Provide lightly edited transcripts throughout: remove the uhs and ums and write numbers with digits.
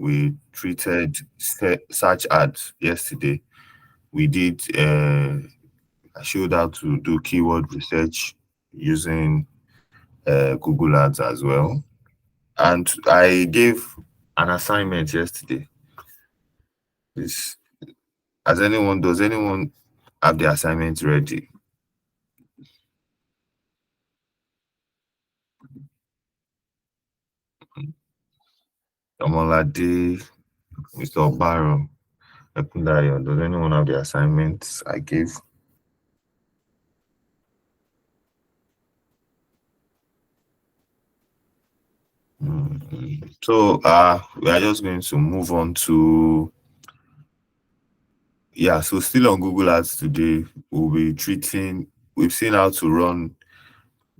we treated search ads yesterday. We did I showed how to do keyword research using Google Ads as well. And I gave an assignment yesterday. This does anyone have the assignment ready? Omolade, Mr. Obaro, Ekundayo, does anyone have the assignments I gave? So we are just going to move on to so still on Google Ads today, we've seen how to run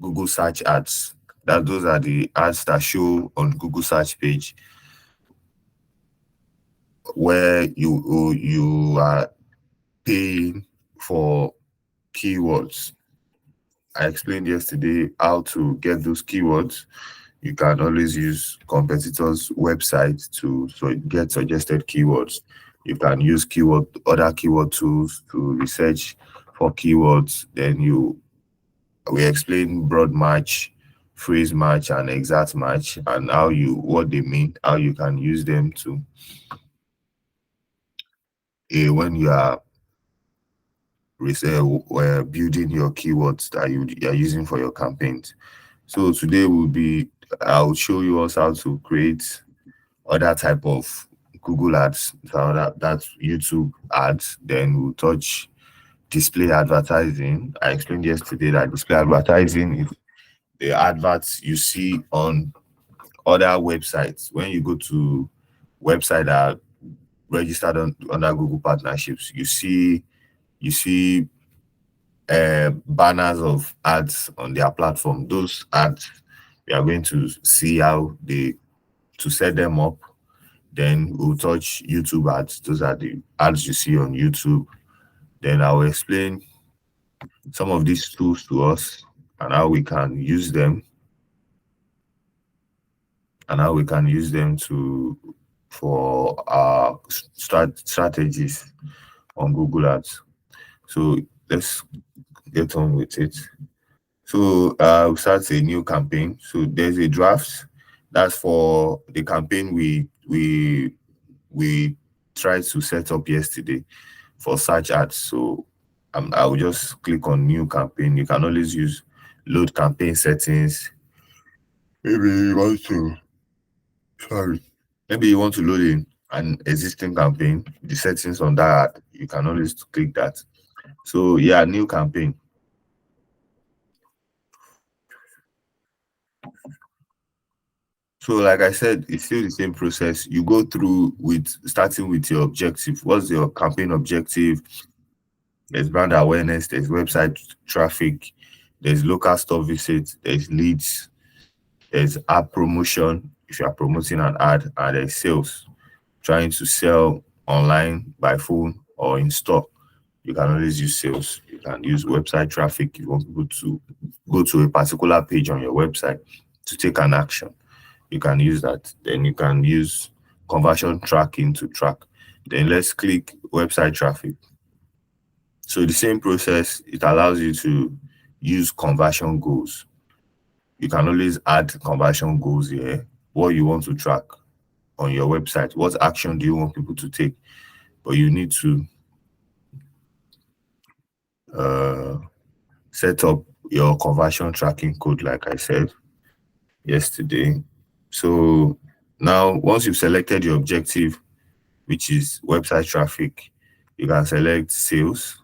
Google search ads. Those are the ads that show on Google search page where you are paying for keywords. I explained yesterday how to get those keywords. You can always use competitors' websites to get suggested keywords. You can use other keyword tools to research for keywords. Then we explain broad match, phrase match, and exact match, and what they mean, how you can use them to when you are building your keywords that you are using for your campaigns. So today I'll show you also how to create other type of Google ads, so that's YouTube ads. Then we'll touch display advertising. I explained yesterday that display advertising is the adverts you see on other websites. When you go to website that are registered under Google partnerships, you see banners of ads on their platform. Those ads, we are going to see how to set them up. Then we'll touch YouTube ads. Those are the ads you see on YouTube. Then I'll explain some of these tools to us and how we can use them for our strategies on Google Ads. So let's get on with it. So we'll start a new campaign. So there's a draft. That's for the campaign we tried to set up yesterday for search ads. So I will just click on new campaign. You can always use load campaign settings. Maybe you want to load in an existing campaign. The settings on that, you can always click that. So new campaign. So like I said, it's still the same process. You go through starting with your objective. What's your campaign objective? There's brand awareness, there's website traffic, there's local store visits, there's leads, there's app promotion if you are promoting an ad, and there's sales. Trying to sell online, by phone, or in store. You can always use sales. You can use website traffic if you want people to go to a particular page on your website to take an action. You can use that. Then you can use conversion tracking to track. Then let's click website traffic. So the same process, it allows you to use conversion goals. You can always add conversion goals here. What you want to track on your website. What action do you want people to take? But you need to set up your conversion tracking code, like I said yesterday. So now, once you've selected your objective, which is website traffic, you can select sales,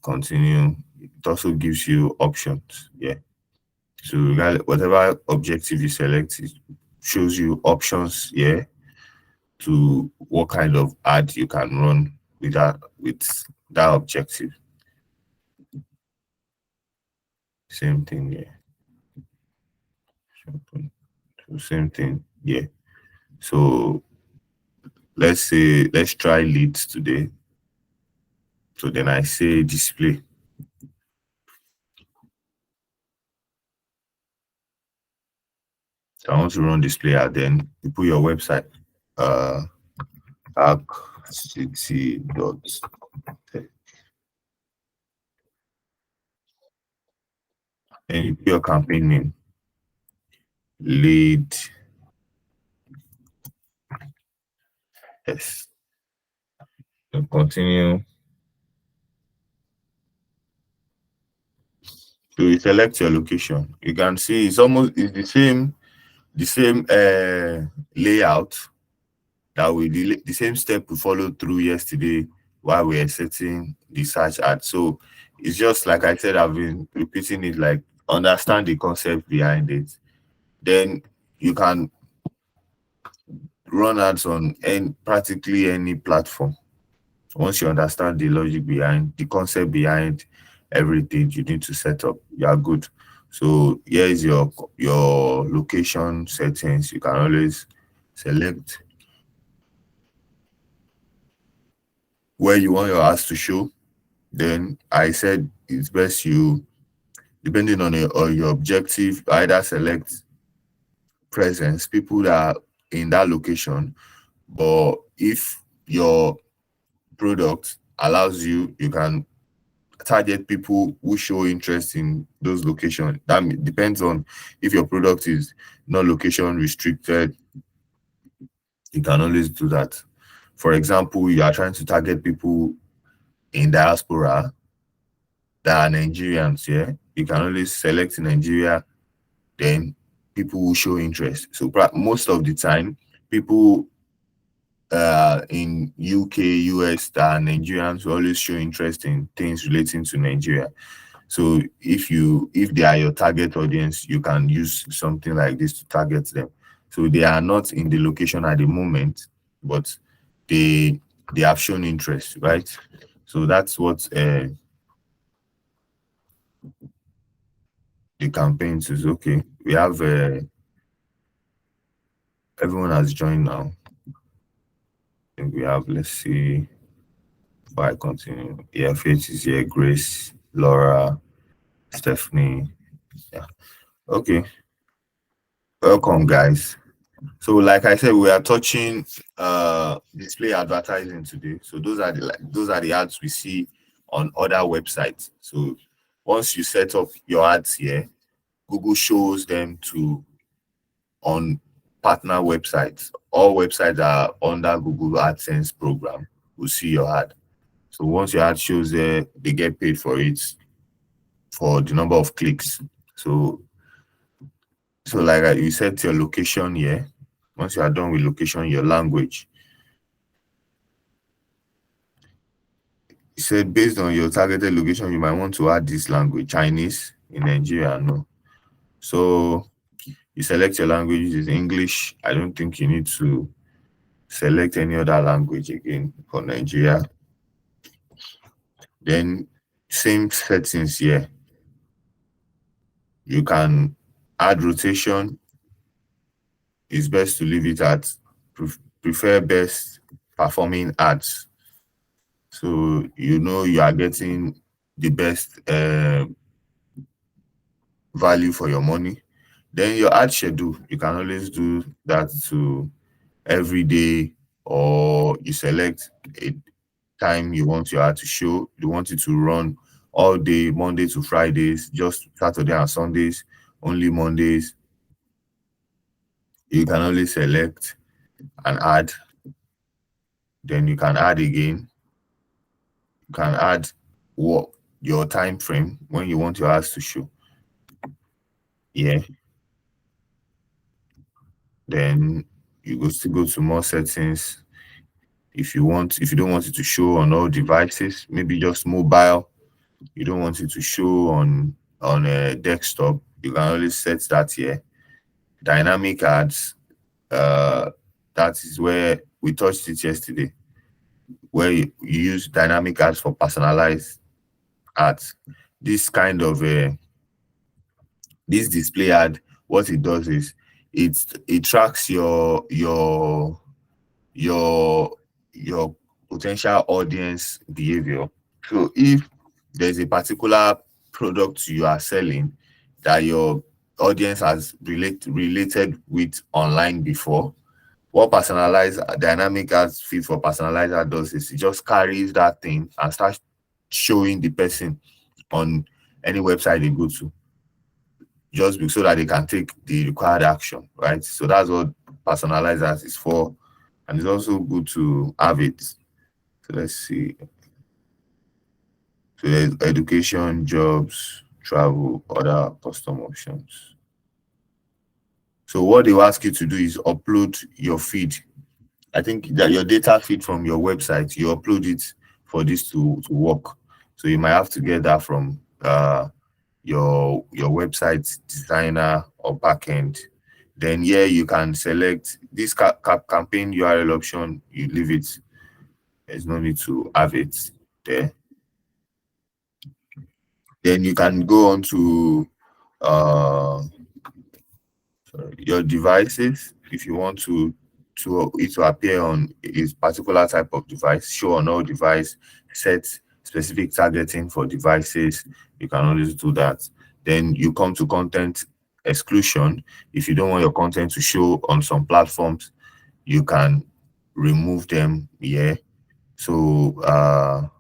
continue. It also gives you options. So whatever objective you select, it shows you options here to what kind of ad you can run with that objective. Same thing here. Same thing here. So let's try leads today. So then I say display. So I want to run display ad, then you put your website. uh HackCity dot and you put your campaign name, lead. Yes. And continue. So you select your location. You can see it's the same layout that the same step we followed through yesterday while we were setting the search ad. So it's just like I said, I've been repeating it, like understand the concept behind it. Then you can run ads on practically any platform. Once you understand the logic behind the concept behind everything you need to set up, you are good. So here is your location settings. You can always select where you want your ads to show. Then I said it's best you, depending on your objective, either select presence, people that are in that location. But if your product allows you, you can target people who show interest in those locations. Depends on if your product is not location restricted, you can always do that. For example, you are trying to target people in diaspora that are Nigerians, yeah, you can always select Nigeria, then people will show interest. So most of the time, people in UK, US that are Nigerians will always show interest in things relating to Nigeria. So if they are your target audience, you can use something like this to target them. So they are not in the location at the moment, but they have shown interest, right? So that's what the campaigns is. Okay. We have everyone has joined now. I think we have, let's see if I continue. Yeah, Faith is here, Grace, Laura, Stephanie. Yeah. Okay. Welcome, guys. So, like I said, we are touching display advertising today. So those are the ads we see on other websites. So once you set up your ads here, Google shows them to on partner websites. All websites that are under Google AdSense program will see your ad. So once your ad shows there, they get paid for it for the number of clicks. So like you set your location here. Once you are done with location, your language. You said based on your targeted location, you might want to add this language, Chinese in Nigeria. No. So you select your language, is English. I don't think you need to select any other language again for Nigeria. Then same settings here. You can add rotation. It's best to leave it at prefer best performing ads. So you know you are getting the best value for your money. Then your ad schedule, you can always do that to every day, or you select a time you want your ad to show. You want it to run all day, Monday to Fridays, just Saturday and Sundays, only Mondays. You can only select and add. Then you can add again. You can add what your time frame when you want your ads to show. Yeah. Then you still go to more settings. If you don't want it to show on all devices, maybe just mobile, you don't want it to show on a desktop, you can always set that here. Dynamic ads, that is where we touched it yesterday, where you use dynamic ads for personalized ads. This kind of this display ad, what it does is it tracks your your potential audience behavior. So if there's a particular product you are selling that your audience has related with online before, what personalized dynamic ads feed for personalized ad does is it just carries that thing and starts showing the person on any website they go to, so that they can take the required action, right? So that's what personalized ads is for, and it's also good to have it. So let's see. So there's education, jobs, travel, other custom options. So what they will ask you to do is upload your feed. I think that your data feed from your website, you upload it for this to work. So you might have to get that from your website designer or backend. Then yeah, you can select this campaign URL option. You leave it. There's no need to have it there. Then you can go on to uh your devices if you want to it to appear on a particular type of device, show on all device, set specific targeting for devices. You can always do that. Then you come to content exclusion. If you don't want your content to show on some platforms, you can remove them here. So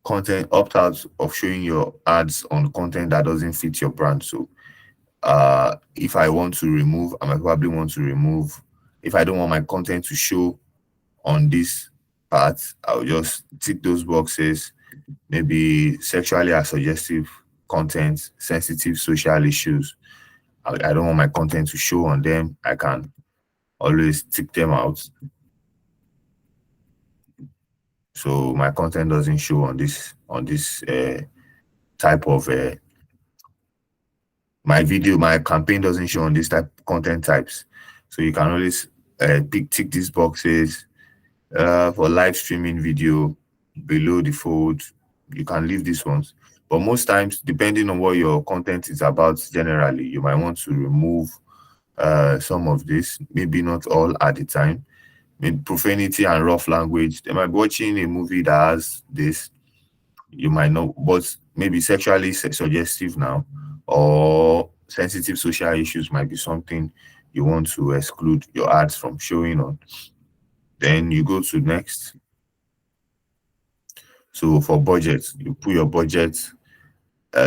content opt out of showing your ads on content that doesn't fit your brand. So if I want to remove, I might probably want to remove, if I don't want my content to show on this part, I'll just tick those boxes. Maybe sexually or suggestive content, sensitive social issues. I don't want my content to show on them. I can always tick them out. So my content doesn't show on this type of my campaign doesn't show on this type content types. So you can always tick these boxes for live streaming video below the fold. You can leave these ones, but most times, depending on what your content is about, generally you might want to remove some of this. Maybe not all at the time. Maybe profanity and rough language. They might be watching a movie that has this, you might know, but maybe sexually suggestive now, or sensitive social issues might be something you want to exclude your ads from showing on. Then you go to next. So for budget, you put your budget,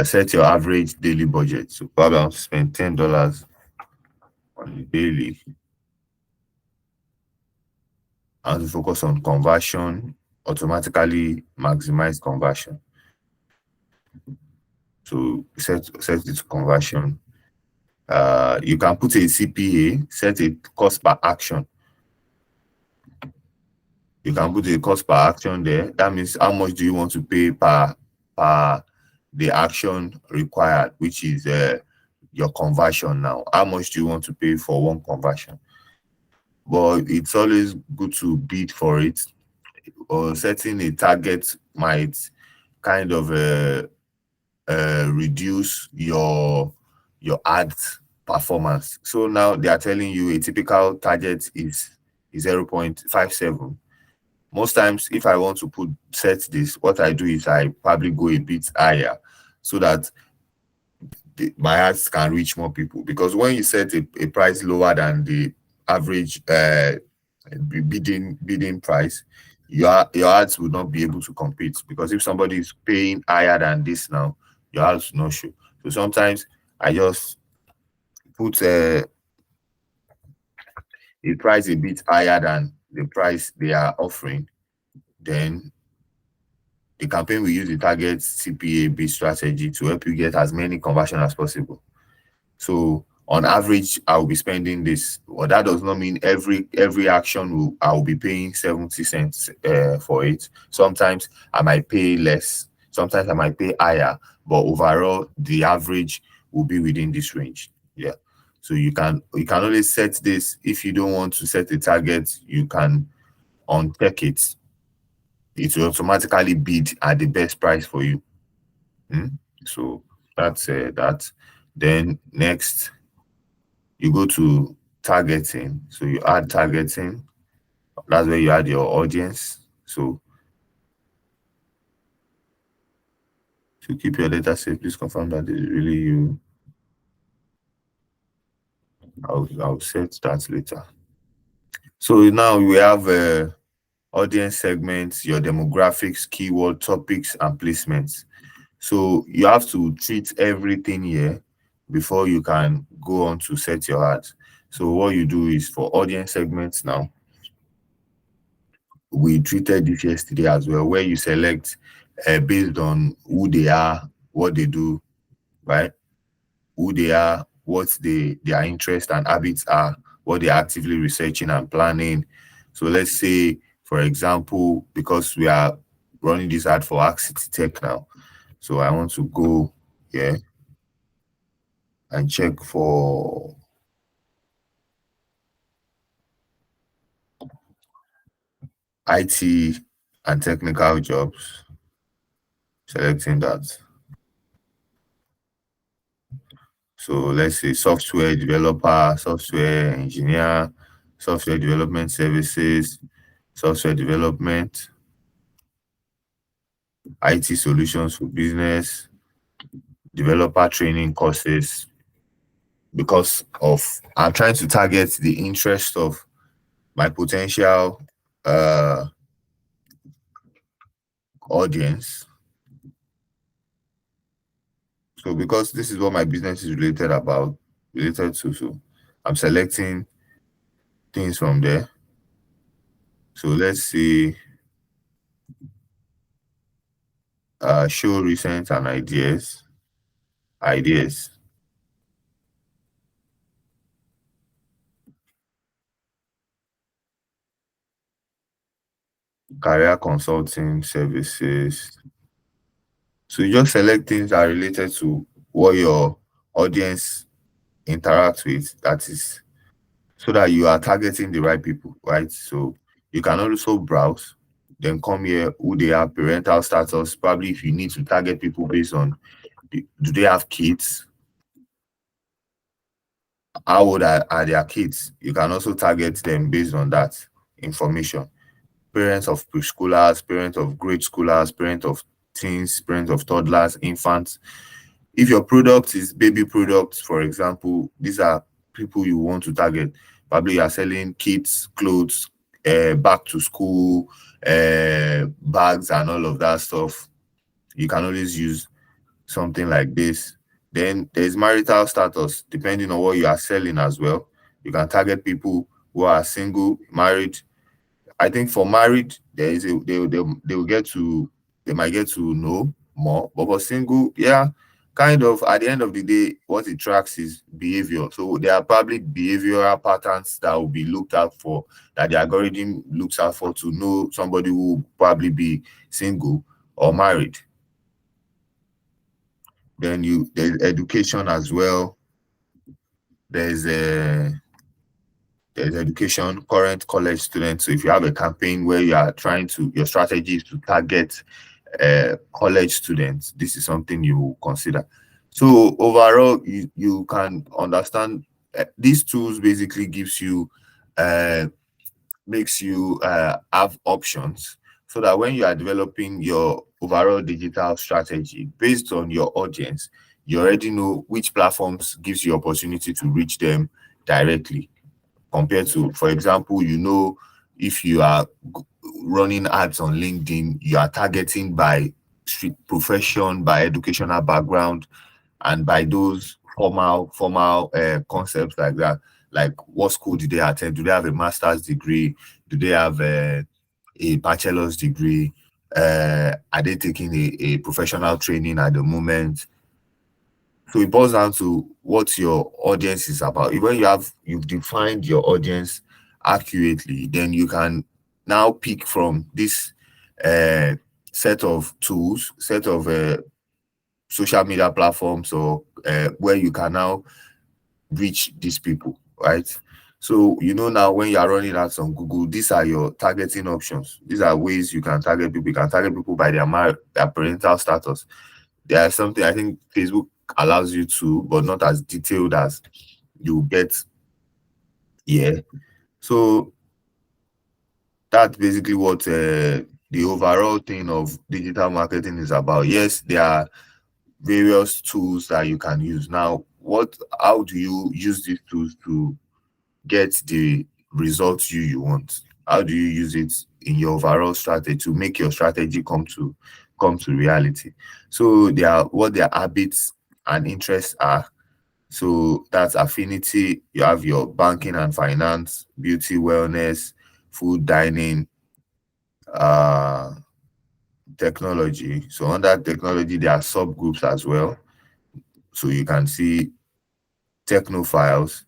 set your average daily budget. So probably I'll spend $10 on the daily. And to focus on conversion, automatically maximize conversion. So set it to conversion. You can put a CPA, set a cost per action. You can put a cost per action there. That means how much do you want to pay per the action required, which is your conversion now. How much do you want to pay for one conversion? But it's always good to bid for it, or setting a target might kind of reduce your ad performance. So now they are telling you a typical target is 0.57. Most times, if I want to set this, what I do is I probably go a bit higher so that my ads can reach more people. Because when you set a price lower than the average bidding price, your ads will not be able to compete. Because if somebody is paying higher than this now, your ads will not show. So sometimes I just put a price a bit higher than the price they are offering. Then the campaign will use the target CPA bid strategy to help you get as many conversion as possible. So on average, I'll be spending this. Well, that does not mean every action I'll be paying 70 cents for it. Sometimes I might pay less. Sometimes I might pay higher. But overall, the average will be within this range. Yeah. So you can only set this. If you don't want to set a target, you can uncheck it. It will automatically bid at the best price for you. Hmm? So that's that. Then next, you go to targeting. So you add targeting. That's where you add your audience. So to keep your data safe, please confirm that it's really you. I'll set that later. So now we have audience segments, your demographics, keyword topics, and placements. So you have to treat everything here before you can go on to set your ads. So what you do is for audience segments now, we treated this yesterday as well, where you select based on who they are, what they do, right? Who they are, their interests and habits are, what they're actively researching and planning. So let's say, for example, because we are running this ad for HackCity Tech now, so I want to go here and check for IT and technical jobs, selecting that. So let's say software developer, software engineer, software development services, software development, IT solutions for business, developer training courses, because of I'm trying to target the interest of my potential uh audience. So because this is what my business is related to, so I'm selecting things from there. So let's see, show recent and ideas, career consulting services. So you just select things that are related to what your audience interact with. That is so that you are targeting the right people, right? So you can also browse, then come here, who they are, parental status. Probably if you need to target people based on do they have kids, how old are their kids? You can also target them based on that information. Parents of preschoolers, parents of grade schoolers, parents of teens, parents of toddlers, infants. If your product is baby products, for example, these are people you want to target. Probably you are selling kids, clothes, back to school, bags, and all of that stuff. You can always use something like this. Then there's marital status, depending on what you are selling as well. You can target people who are single, married. I think for married, there is a they will get to they might get to know more. But for single, yeah, kind of at the end of the day, what it tracks is behavior. So there are probably behavioral patterns that will be looked out for, that the algorithm looks out for to know somebody who will probably be single or married. Then there's education as well. There's a there's education, current college students. So if you have a campaign where you are trying to, your strategy is to target college students, this is something you consider. So overall, you can understand these tools basically gives you uh, makes you have options, so that when you are developing your overall digital strategy based on your audience, you already know which platforms gives you opportunity to reach them directly, compared to, for example, if you are running ads on LinkedIn, you are targeting by street profession, by educational background, and by those formal concepts like that. Like, what school did they attend? Do they have a master's degree? Do they have a bachelor's degree? Are they taking a professional training at the moment? So it boils down to what your audience is about. When you've defined your audience accurately, then you can now pick from this uh, set of tools, set of social media platforms, or where you can now reach these people, right? So now when you are running ads on Google, these are your targeting options. These are ways you can target people. You can target people by their parental status. There's something I think Facebook allows you to, but not as detailed as you get here. So that's basically what the overall thing of digital marketing is about. Yes, there are various tools that you can use. Now, how do you use these tools to get the results you want? How do you use it in your overall strategy to make your strategy come to reality? So they are what their habits and interests are. So that's affinity. You have your banking and finance, beauty, wellness, food, dining, uh technology. So under technology, there are subgroups as well. So you can see technophiles.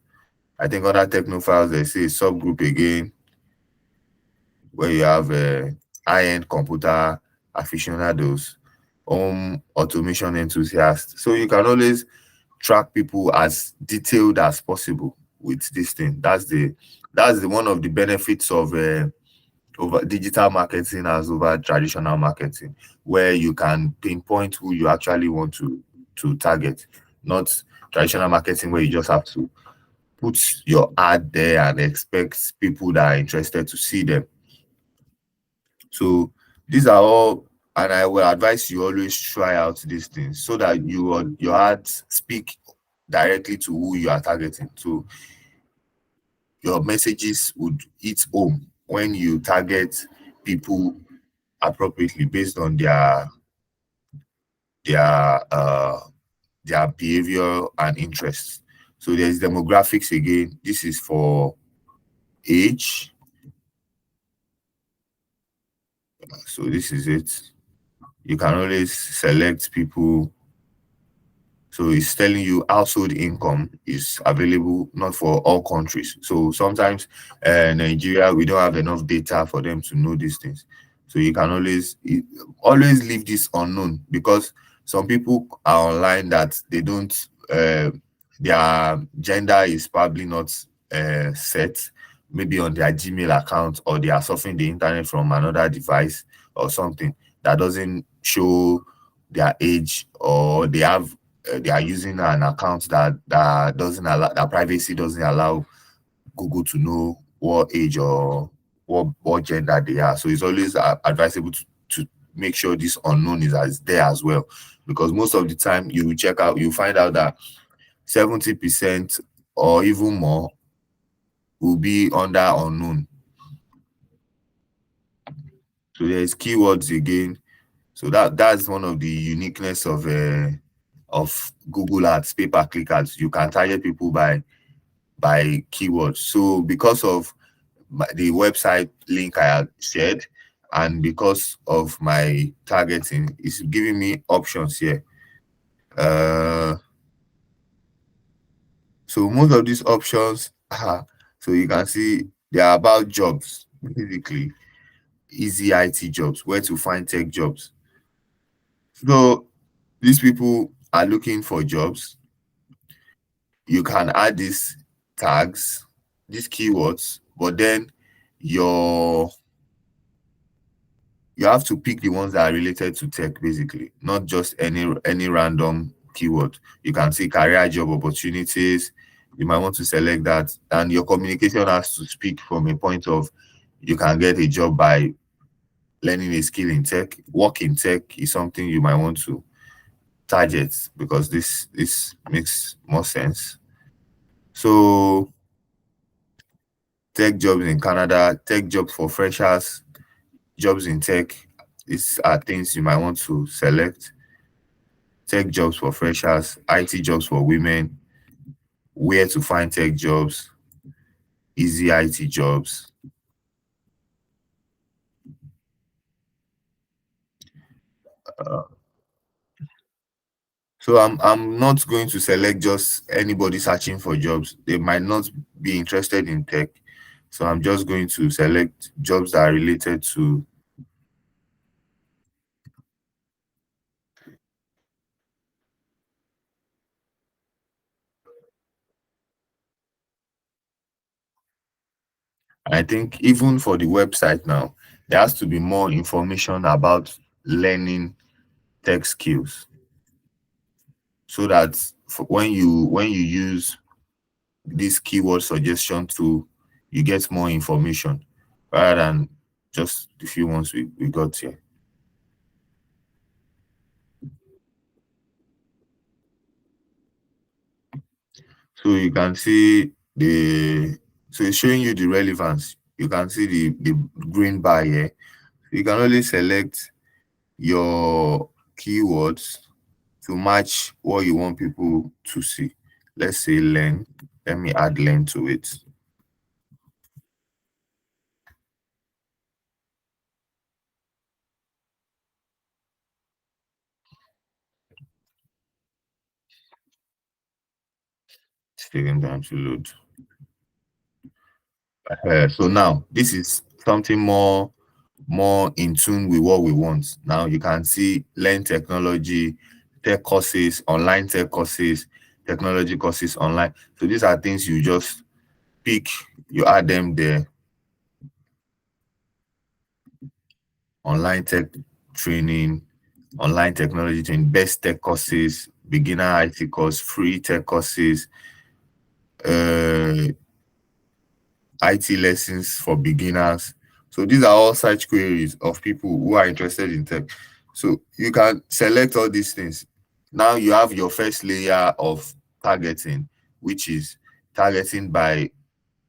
I think under technophiles, they say subgroup again, where you have high-end computer aficionados, home automation enthusiasts. So you can always track people as detailed as possible with this thing. That's the one of the benefits of over digital marketing as over traditional marketing, where you can pinpoint who you actually want to target, not traditional marketing where you just have to put your ad there and expect people that are interested to see them. So these are all, and I will advise you always try out these things so that your ads speak directly to who you are targeting. So your messages would hit home when you target people appropriately based on their uh their behavior and interests. So there's demographics again. This is for age. So this is it. You can always select people. So it's telling you household income is available not for all countries. So sometimes Nigeria, we don't have enough data for them to know these things. So you can always leave this unknown, because some people are online that they don't their gender is probably not set, maybe on their Gmail account, or they are surfing the internet from another device or something that doesn't show their age, or they are using an account that doesn't allow, that privacy doesn't allow Google to know what age or what gender they are. So it's always advisable to make sure this unknown is there as well, because most of the time you find out that 70% or even more will be under unknown. So there's keywords again. So that's one of the uniqueness of Google Ads, pay per click ads. You can target people by keywords. So because of the website link I had shared, and because of my targeting, it's giving me options here. Uh, so most of these options, so you can see they are about jobs, basically easy IT jobs, where to find tech jobs. So these people are looking for jobs. You can add these tags, these keywords, but then your you have to pick the ones that are related to tech, basically, not just any random keyword. You can see career job opportunities. You might want to select that, and your communication has to speak from a point of you can get a job by learning a skill in tech. Work in tech is something you might want to target, because this makes more sense. So tech jobs in Canada, tech jobs for freshers, jobs in tech. These are things you might want to select. Tech jobs for freshers, IT jobs for women, where to find tech jobs, easy IT jobs. Uh, so I'm not going to select just anybody searching for jobs. They might not be interested in tech. So I'm just going to select jobs that are related to. I think even for the website now, there has to be more information about learning tech skills, so that when you use this keyword suggestion tool, you get more information rather than just the few ones we got here. So you can see the so it's showing you the relevance. You can see the green bar here. You can only select your keywords to match what you want people to see. Let's say learn. Let me add learn to it. It's taking time to load. So now this is something more in tune with what we want. Now you can see learn technology, tech courses, online tech courses, technology courses online. So these are things you just pick, you add them there. Online tech training, online technology training, best tech courses, beginner IT course, free tech courses, uh, IT lessons for beginners. So these are all such queries of people who are interested in tech. So you can select all these things. Now you have your first layer of targeting, which is targeting by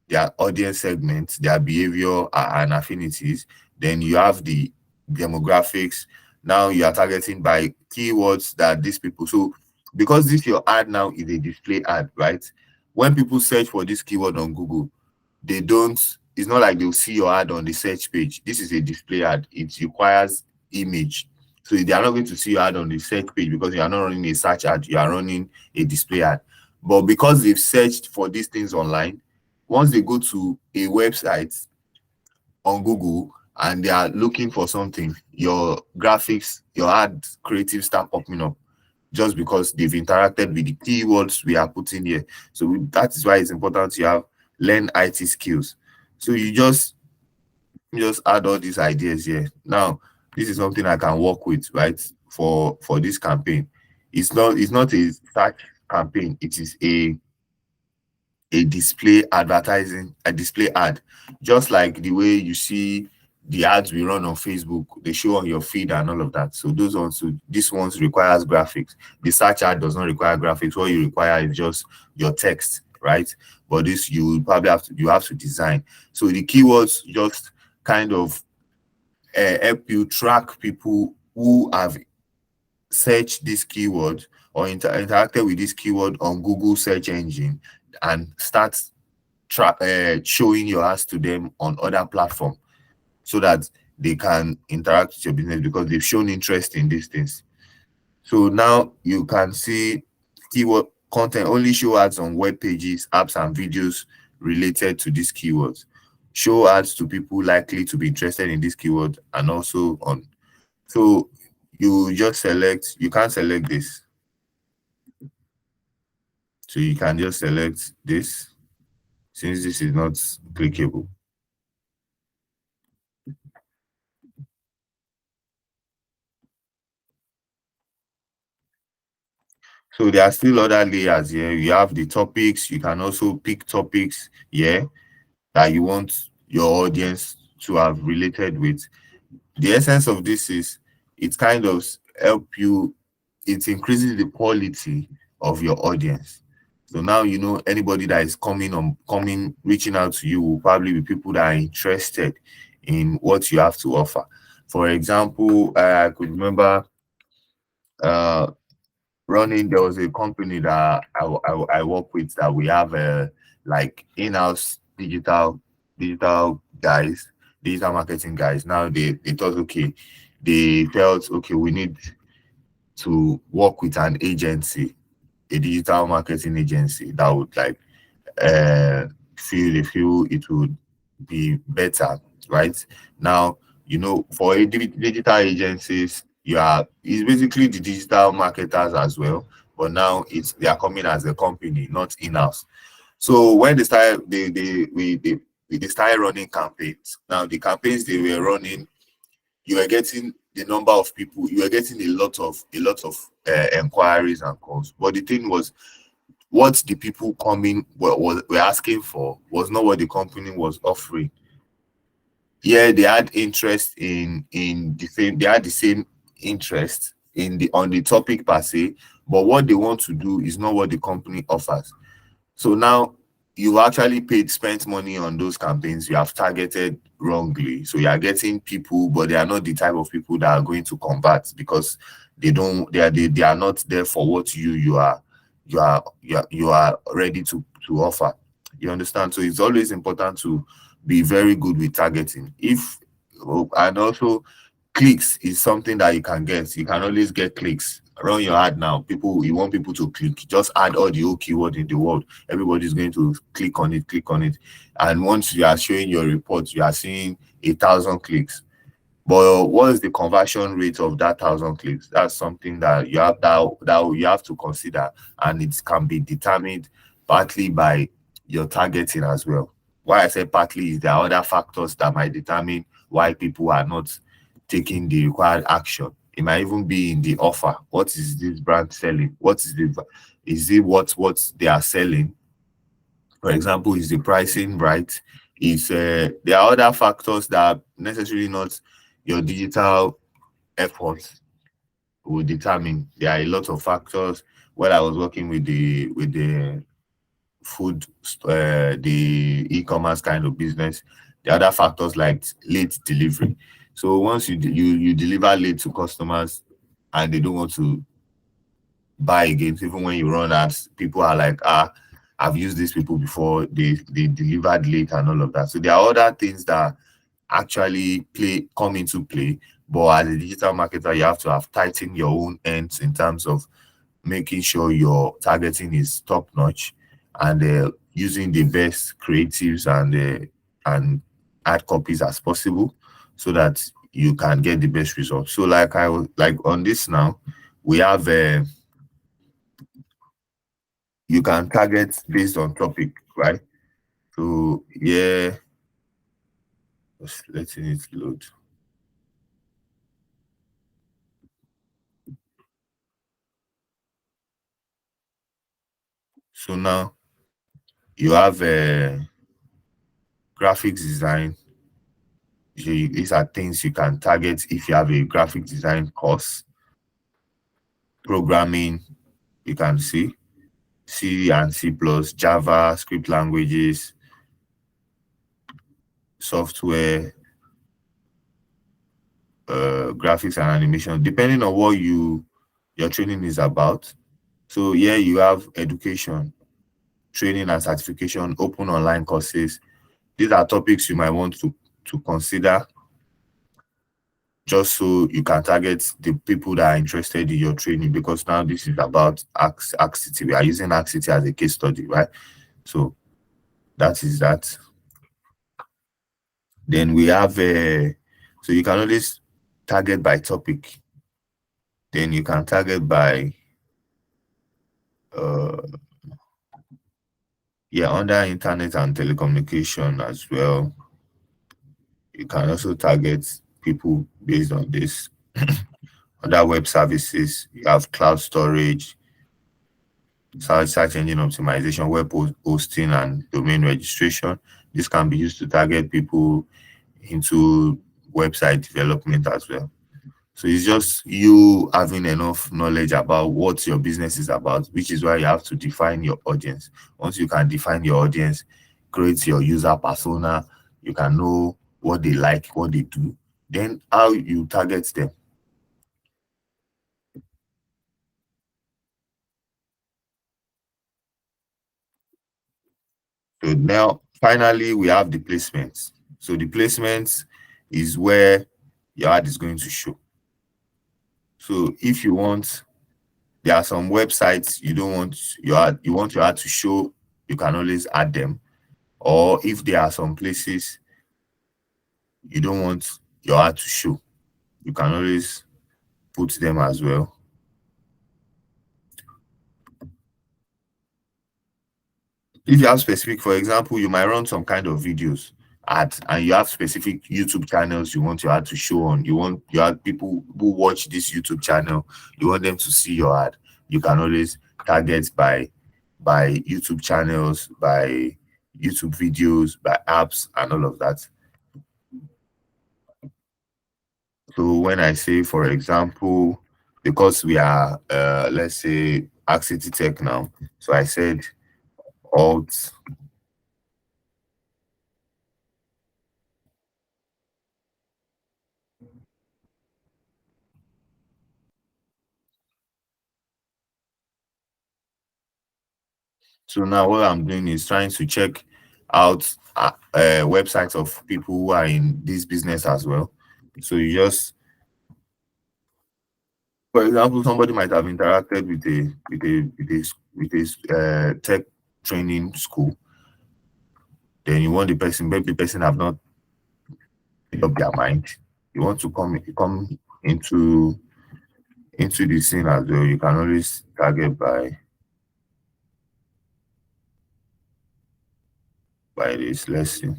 their audience segments, their behavior and affinities. Then you have the demographics. Now you are targeting by keywords that these people. So because this your ad now is a display ad, right? When people search for this keyword on Google, they don't, it's not like they'll see your ad on the search page. This is a display ad. It requires image. So they are not going to see your ad on the search page because you are not running a search ad, you are running a display ad. But because they've searched for these things online, once they go to a website on Google and they are looking for something, your graphics, your ad creative start popping up just because they've interacted with the keywords we are putting here. So that is why it's important to have learn IT skills. So you just add all these ideas here. Now, this is something I can work with, right? For this campaign. It's not a search campaign, it is a display advertising, a display ad, just like the way you see the ads we run on Facebook, they show on your feed and all of that. So those ones, so this ones requires graphics. The search ad does not require graphics. What you require is just your text, right? But this you probably have to design. So the keywords just kind of help you track people who have searched this keyword or interacted with this keyword on Google search engine and start showing your ads to them on other platforms so that they can interact with your business because they've shown interest in these things. So now you can see keyword content only show ads on web pages, apps, and videos related to these keywords. Show ads to people likely to be interested in this keyword and also on. So you just select, you can select this. So you can just select this since this is not clickable. So there are still other layers here. You have the topics. You can also pick topics here that you want your audience to have related with. The essence of this is it kind of help you, it increases the quality of your audience. So now you know anybody that is reaching out to you will probably be people that are interested in what you have to offer. For example, I could remember uh running, there was a company that I work with that we have like in-house digital guys, digital marketing guys. Now they thought, okay, they felt okay, we need to work with an agency, a digital marketing agency that would like feel it would be better, right? Now, for digital agencies, it's basically the digital marketers as well, but now they are coming as a company, not in-house. So when they started running campaigns. Now the campaigns they were running, you were getting the number of people, you were getting a lot of inquiries and calls. But the thing was, what the people coming were asking for was not what the company was offering. Yeah, they had interest in the same, they had the same interest in the on the topic per se, but what they want to do is not what the company offers. So now you actually spent money on those campaigns. You have targeted wrongly. So you are getting people, but they are not the type of people that are going to convert because they don't. They are not there for what you are ready to offer. You understand? So it's always important to be very good with targeting. If and also clicks is something that you can get. You can always get clicks. Run your ad now. People, you want people to click. Just add all the whole keyword in the world. Everybody's going to click on it. And once you are showing your report, you are seeing 1,000 clicks. But what is the conversion rate of that 1,000 clicks? That's something that you have to consider, and it can be determined partly by your targeting as well. Why I say partly is there are other factors that might determine why people are not taking the required action. It might even be in the offer. What is this brand selling? Is it what they are selling? For example, is the pricing right? Is there are other factors that are necessarily not your digital efforts will determine. There are a lot of factors. When I was working with the food, the e-commerce kind of business, the other factors like late delivery. So once you deliver late to customers and they don't want to buy again, even when you run ads, people are like, I've used these people before, they delivered late and all of that. So there are other things that actually come into play. But as a digital marketer, you have to have tightened your own ends in terms of making sure your targeting is top notch and using the best creatives and ad copies as possible so that you can get the best results. So like on this now, we have you can target based on topic, right? So yeah, just letting it load. So now you have graphics design. These are things you can target if you have a graphic design course. Programming, you can see C and C plus, Java, script languages, software, graphics and animation, depending on what your training is about. So here you have education, training and certification, open online courses. These are topics you might want to consider just so you can target the people that are interested in your training, because now this is about HackCity. We are using HackCity as a case study, right? So that is that. Then we have so you can always target by topic. Then you can target by uh yeah, under internet and telecommunication as well. You can also target people based on this. Other web services, you have cloud storage, search engine optimization, web hosting, and domain registration. This can be used to target people into website development as well. So it's just you having enough knowledge about what your business is about, which is why you have to define your audience. Once you can define your audience, create your user persona, you can know what they like, what they do, then how you target them. So now, finally, we have the placements. So the placements is where your ad is going to show. So if you want, there are some websites you don't want you want your ad to show, you can always add them. Or if there are some places you don't want your ad to show, you can always put them as well. If you have specific, for example, you might run some kind of videos ad and you have specific YouTube channels you want your ad to show on. You want your ad, people who watch this YouTube channel, you want them to see your ad. You can always target by YouTube channels, by YouTube videos, by apps, and all of that. So when I say, for example, because we are let's say HackCity Tech now, so I said Alt. So now what I'm doing is trying to check out websites of people who are in this business as well. So you just, for example, somebody might have interacted with a tech training school. Then you want the person, maybe the person have not made up their mind. You want to come into the scene as well. You can always target by this. Let's see.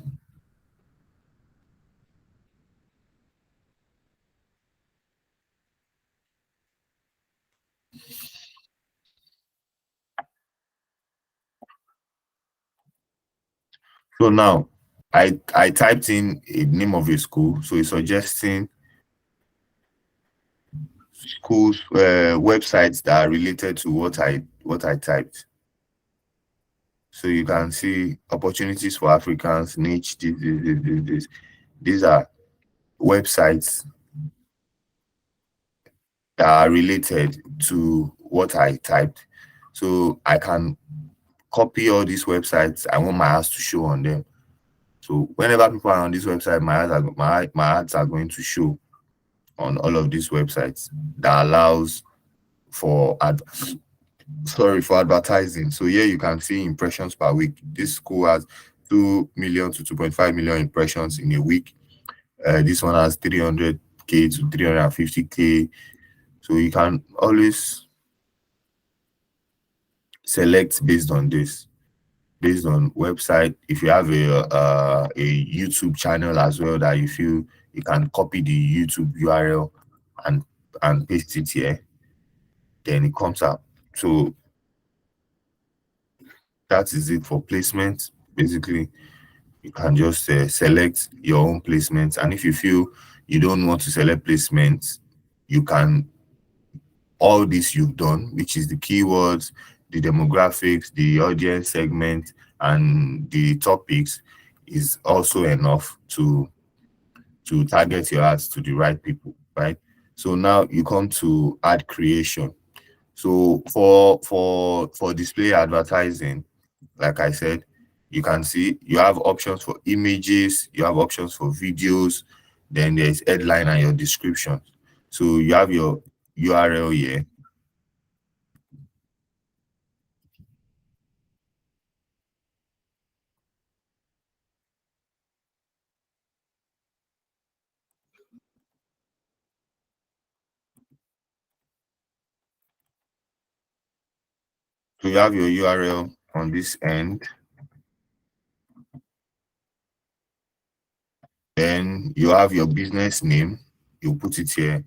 So now I typed in a name of a school. So it's suggesting schools websites that are related to what I typed. So you can see opportunities for Africans, niche, this. These are websites that are related to what I typed. So I can copy all these websites. I want my ads to show on them. So whenever people are on this website, my ads are going to show on all of these websites that allows for for advertising. So here you can see impressions per week. This school has 2 million to 2.5 million impressions in a week. This one has 300K to 350K. So you can always select based on this, based on website. If you have a YouTube channel as well that you feel, you can copy the YouTube URL and paste it here, then it comes up. So that is it for placement. Basically, you can just select your own placements, and if you feel you don't want to select placements, you can, all this you've done, which is the keywords, the demographics, the audience segment, and the topics, is also enough to target your ads to the right people, right? So now you come to ad creation. So for display advertising, like I said, you can see you have options for images, you have options for videos, then there's headline and your description. So you have your URL here. So you have your URL on this end. Then you have your business name. You put it here.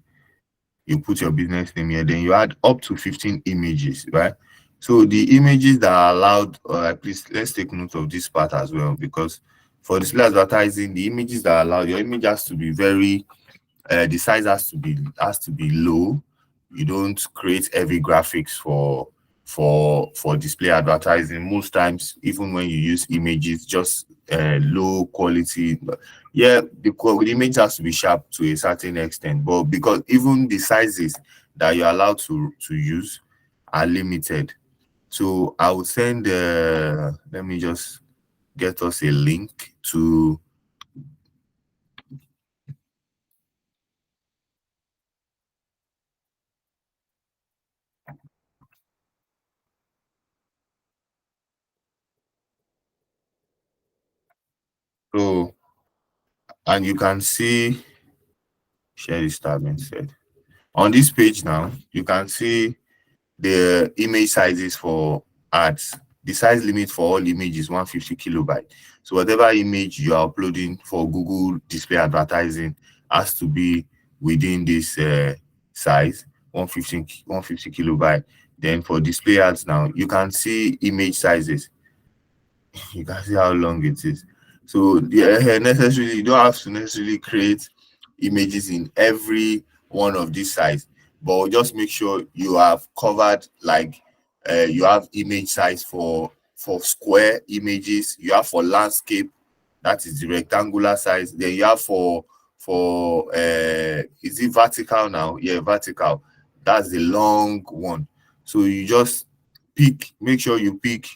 You put your business name here. Then you add up to 15 images, right? So the images that are allowed, please let's take note of this part as well, because for display advertising, the images that are allowed, your image has to be very, the size has to be low. You don't create heavy graphics for display advertising. Most times, even when you use images, just low quality. But yeah, the image has to be sharp to a certain extent, but because even the sizes that you're allowed to use are limited. So I would send let me just get us a link to, so, and you can see, share this tab instead. On this page now, you can see the image sizes for ads. The size limit for all images is 150 kilobyte. So whatever image you are uploading for Google display advertising has to be within this size, 150 kilobyte. Then for display ads now, you can see image sizes. You can see how long it is. So necessarily, you don't have to necessarily create images in every one of these size, but just make sure you have covered, like you have image size for for square images, you have for landscape, that is the rectangular size. Then you have for is it vertical now? Yeah, vertical. That's the long one. So you just pick, make sure you pick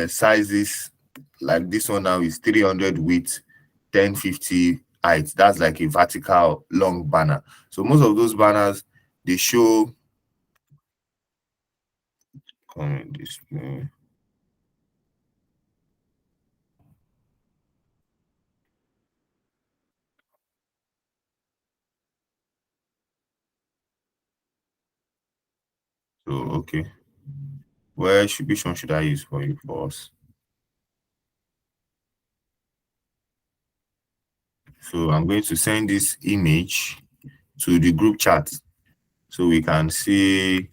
sizes like this one now is 300 width, 1050 height. That's like a vertical long banner. So most of those banners, they show comment display. So okay, which one should I use for you for us? So I'm going to send this image to the group chat so we can see.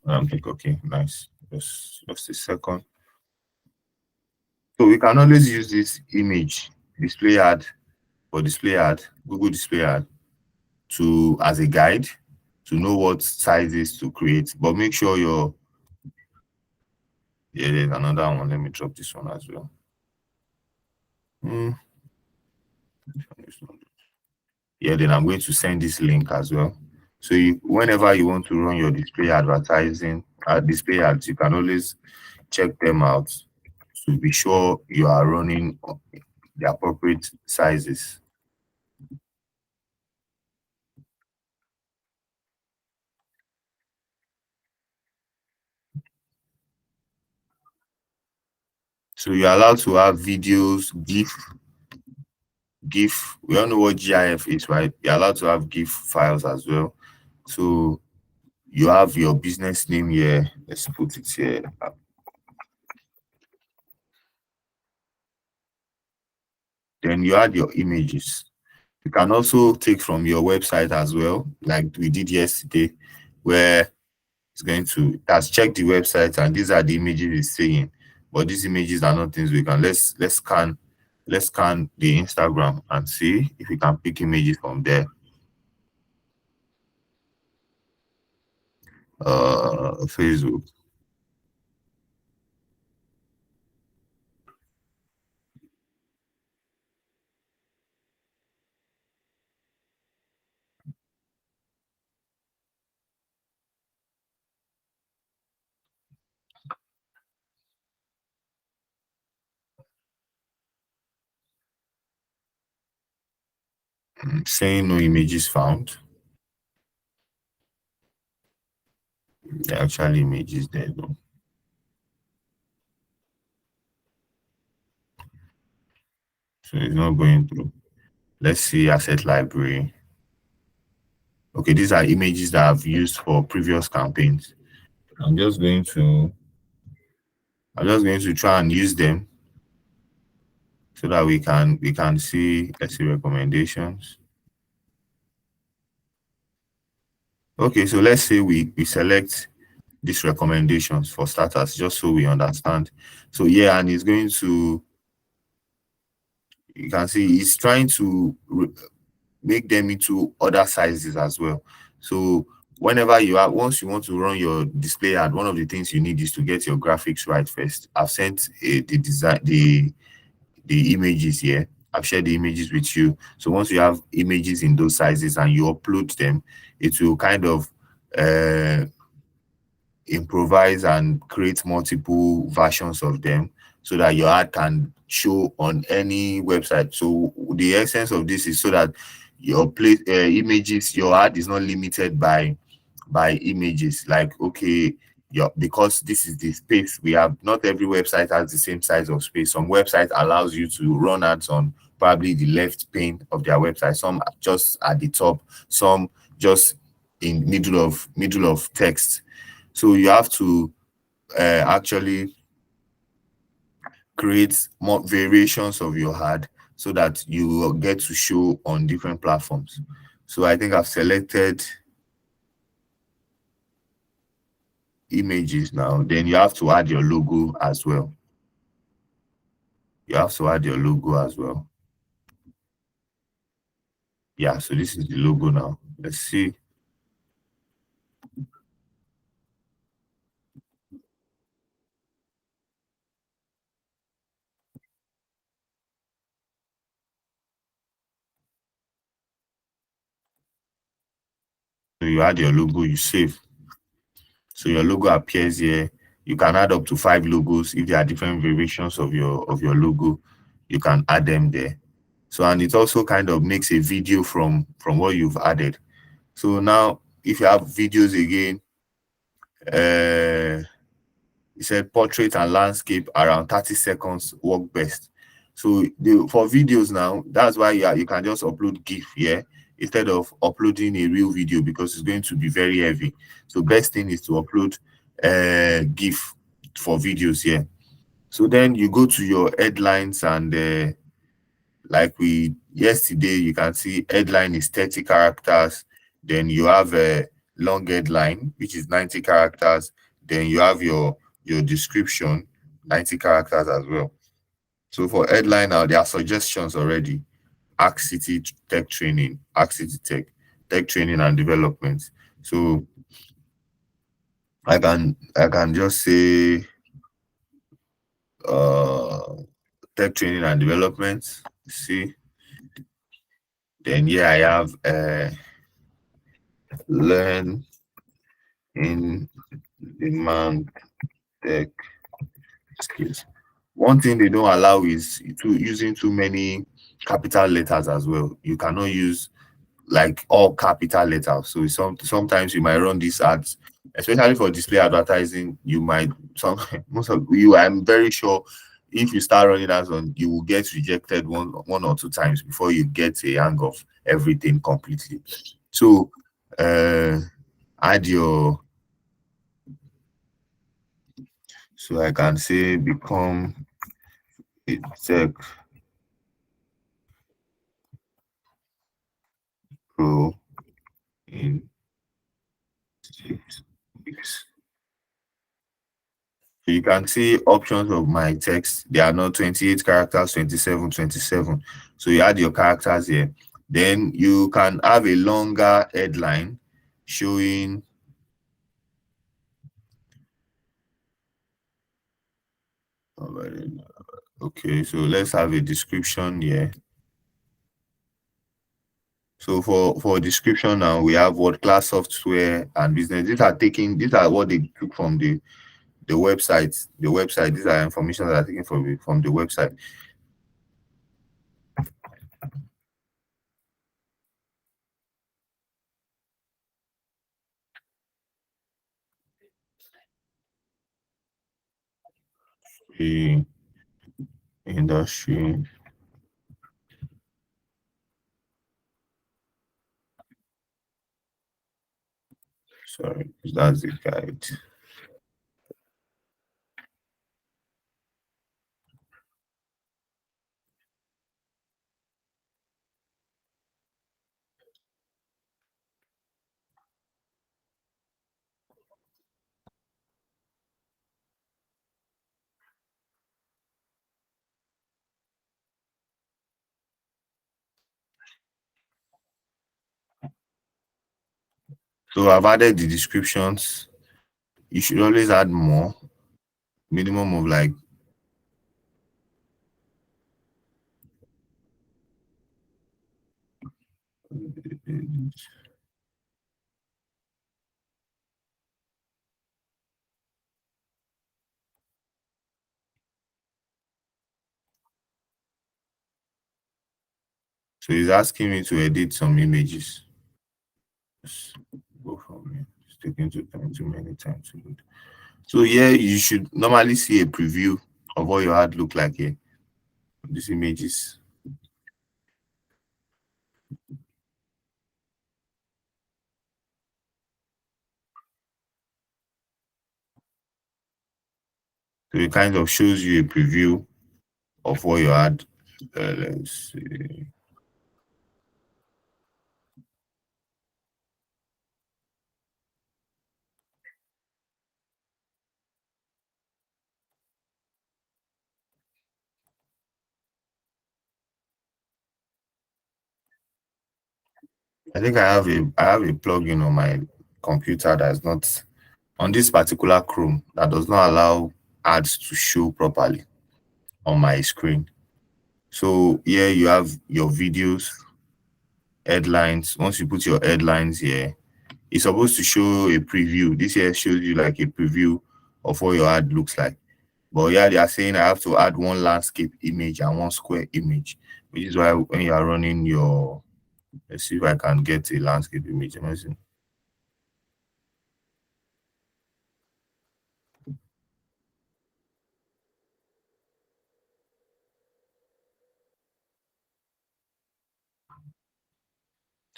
Okay, nice. Just a second. So we can always use this image display ad for display ad, Google display ad, to as a guide to know what sizes to create. But make sure your yeah, there's another one. Let me drop this one as well. Hmm, yeah, then I'm going to send this link as well. So whenever you want to run your display advertising, display ads, you can always check them out to be sure you are running the appropriate sizes. So you're allowed to have videos, GIF. We all know what GIF is, right? You're allowed to have GIF files as well. So you have your business name here. Let's put it here. Then you add your images. You can also take from your website as well, like we did yesterday, where it's going to that's check the website and these are the images it's saying. But these images are not things we can let's scan the Instagram and see if we can pick images from there. Facebook. Saying no images found. There are actually images there though. So it's not going through. Let's see asset library. Okay, these are images that I've used for previous campaigns. I'm just going to try and use them so that we can see, let's see, recommendations. Okay, so let's say we select these recommendations for starters just so we understand. So yeah, and it's going to, you can see it's trying to make them into other sizes as well. So whenever you are once you want to run your display ad, one of the things you need is to get your graphics right first. I've sent the design the images here. I've shared the images with you. So once you have images in those sizes and you upload them, it will kind of uh, improvise and create multiple versions of them so that your ad can show on any website. So the essence of this is so that your images, your ad is not limited by images. Like, okay, because this is the space we have. Not every website has the same size of space. Some website allows you to run ads on probably the left pane of their website, some just at the top, some just in middle of text. So you have to actually create more variations of your ad so that you will get to show on different platforms. So I think I've selected images now. Then you have to add your logo as well. You have to add your logo as well. Yeah, so this is the logo now. Let's see. So you add your logo, you save. So your logo appears here. You can add up to 5 logos. If there are different variations of your logo, you can add them there. So and it also kind of makes a video from what you've added. So now if you have videos again, uh he said portrait and landscape around 30 seconds work best. So for videos now, that's why you can just upload GIF here instead of uploading a real video because it's going to be very heavy. So best thing is to upload GIF for videos here. So then you go to your headlines and like we yesterday, you can see headline is 30 characters. Then you have a long headline, which is 90 characters. Then you have your description, 90 characters as well. So for headline now, there are suggestions already. HackCity Tech Training, HackCity Tech Training and Development. So I can just say uh tech training and development. See, then here I have learn in demand tech skills. One thing they don't allow is using too many capital letters as well. You cannot use like all capital letters. So sometimes you might run these ads, especially for display advertising. You might some most of you. I'm very sure if you start running ads on, you will get rejected one or two times before you get a hang of everything completely. So add your so I can say become a tech pro in 6 weeks. So you can see options of my text. They are not 28 characters, 27, 27. So you add your characters here. Then you can have a longer headline showing. Okay, so let's have a description here. So for description now, we have what class software and business. These are what they took from the website. The website, these are information that are taken from the website. The industry, sorry, that's the guide. So I've added the descriptions. You should always add more, minimum of like so he's asking me to edit some images. Just go from here. It's taking too many times to load. So yeah, you should normally see a preview of what your ad look like here. These images. So it kind of shows you a preview of what your ad. Let's see. I think I have a plugin on my computer that's not on this particular Chrome that does not allow ads to show properly on my screen. So here you have your videos, headlines. Once you put your headlines here, It's supposed to show a preview. This here shows you like a preview of what your ad looks like. But yeah, they are saying I have to add one landscape image and one square image, which is why when you are running your, let's see if I can get a landscape image. Amazing.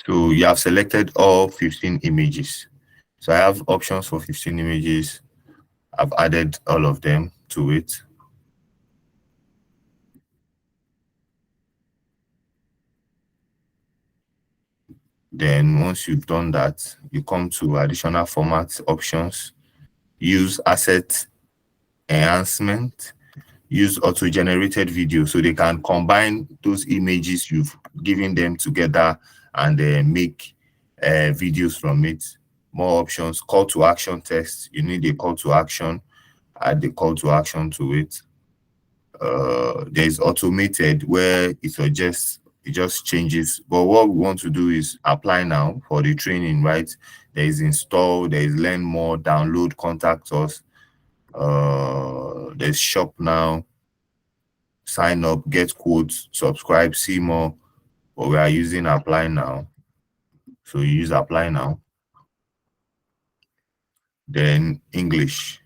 So you have selected all 15 images. So I have options for 15 images. I've added all of them to it. Then once you've done that, you come to additional format options, use asset enhancement, use auto-generated video, so they can combine those images you've given them together and make videos from it. More options, call to action text. You need a call to action, add the call to action to it. There's automated where it just changes. But what we want to do is apply now for the training, right? There is install, there is learn more, download, contact us. There's shop now, sign up, get quotes, subscribe, see more. But we are using apply now. So you use apply now. Then English.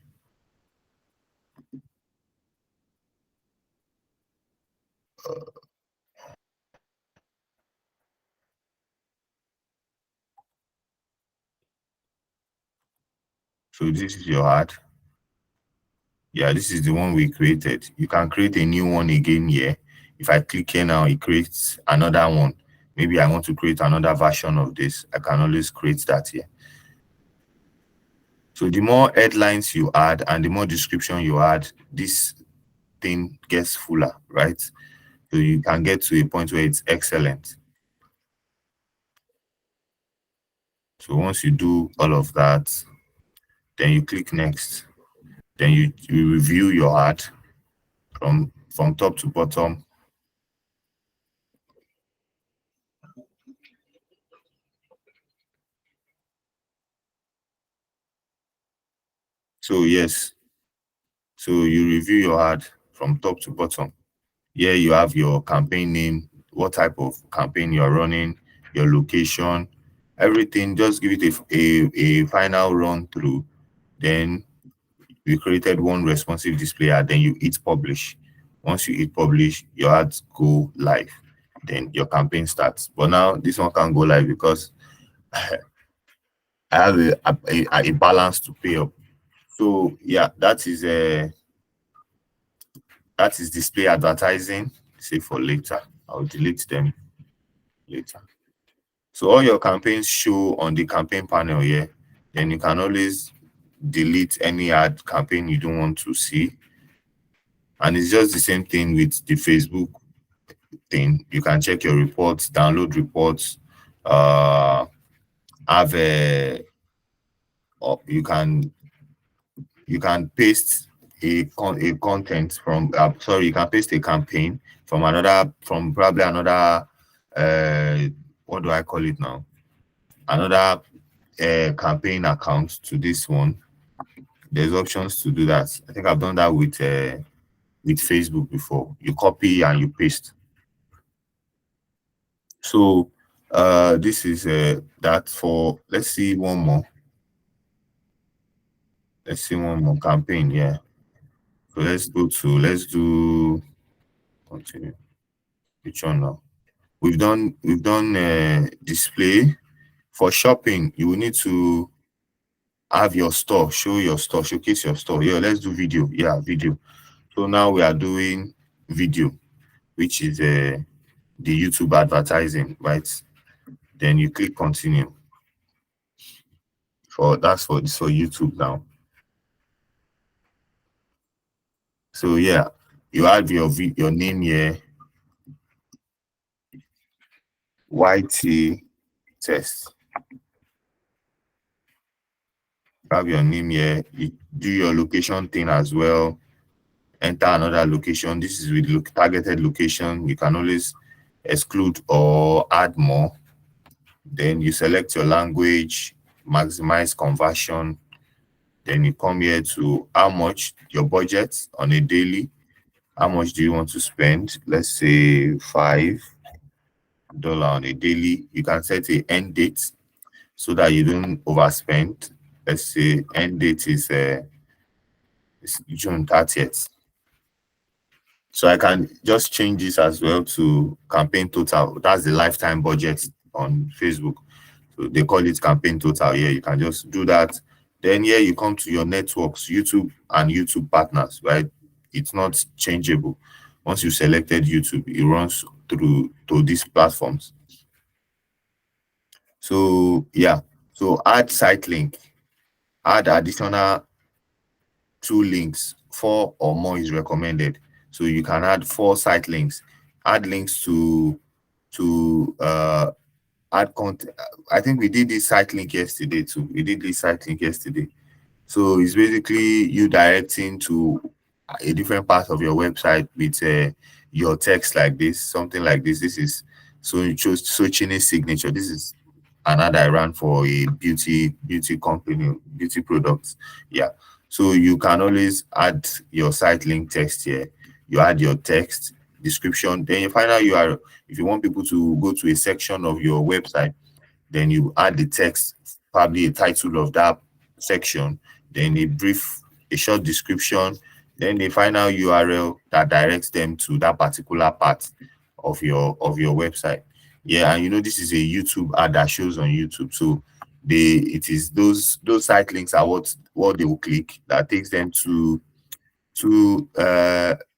So this is your ad. Yeah, this is the one we created. You can create a new one again here. If I click here now, it creates another one. Maybe I want to create another version of this. I can always create that here. So the more headlines you add and the more description you add, this thing gets fuller, right? So you can get to a point where it's excellent. So once you do all of that, then you click next. Then you review your ad from top to bottom. So yes, so you review your ad from top to bottom. Here you have your campaign name, what type of campaign you're running, your location, everything. Just give it a final run through. Then we created one responsive display ad, then you hit publish. Once you hit publish, your ads go live. Then your campaign starts. But now this one can go live because I have a balance to pay up. So yeah, that is display advertising. Say for later. I'll delete them later. So all your campaigns show on the campaign panel here. Then you can always delete any ad campaign you don't want to see. And it's just the same thing with the Facebook thing. You can check your reports, download reports, have a, or you can paste a content from sorry, you can paste a campaign from probably another what do I call it now? Another campaign account to this one. There's options to do that. I think I've done that with Facebook before. You copy and you paste. So this is that for, let's see one more. Let's see one more campaign. Yeah. So let's do continue. Which one now? We've done display. For shopping, you will need to have your store, show your store, showcase your store. Yeah, let's do video. Yeah, video. So now we are doing video, which is the YouTube advertising, right? Then you click continue. That's for YouTube now. So yeah, you add your name here, YT test. Have your name here. You do your location thing as well. Enter another location. This is with targeted location. You can always exclude or add more. Then you select your language. maximize conversion. Then you come here to how much your budget on a daily. How much do you want to spend? Let's say $5 on a daily. You can set a end date so that you don't overspend. Let's say end date is June 30th. So I can just change this as well to campaign total. That's the lifetime budget on Facebook. So they call it campaign total. Yeah, you can just do that. Then here you come to your networks, YouTube and YouTube partners, right? It's not changeable. Once you selected YouTube, it runs through to these platforms. So yeah, so add site link, add additional 2 links, 4 or more is recommended. So you can add 4 site links, add links to add content. I think we did this site link yesterday too. We did this site link yesterday. So it's basically you directing to a different part of your website with your text like this, something like this. This is so you chose Sochini's signature. This is an ad I ran for a beauty company, beauty products. Yeah. So you can always add your site link text here. You add your text description. Then you find out if you want people to go to a section of your website, then you add the text, probably a title of that section, then a short description, then the final URL that directs them to that particular part of your website. Yeah, and this is a YouTube ad that shows on YouTube. So it is those site links are what they will click that takes them to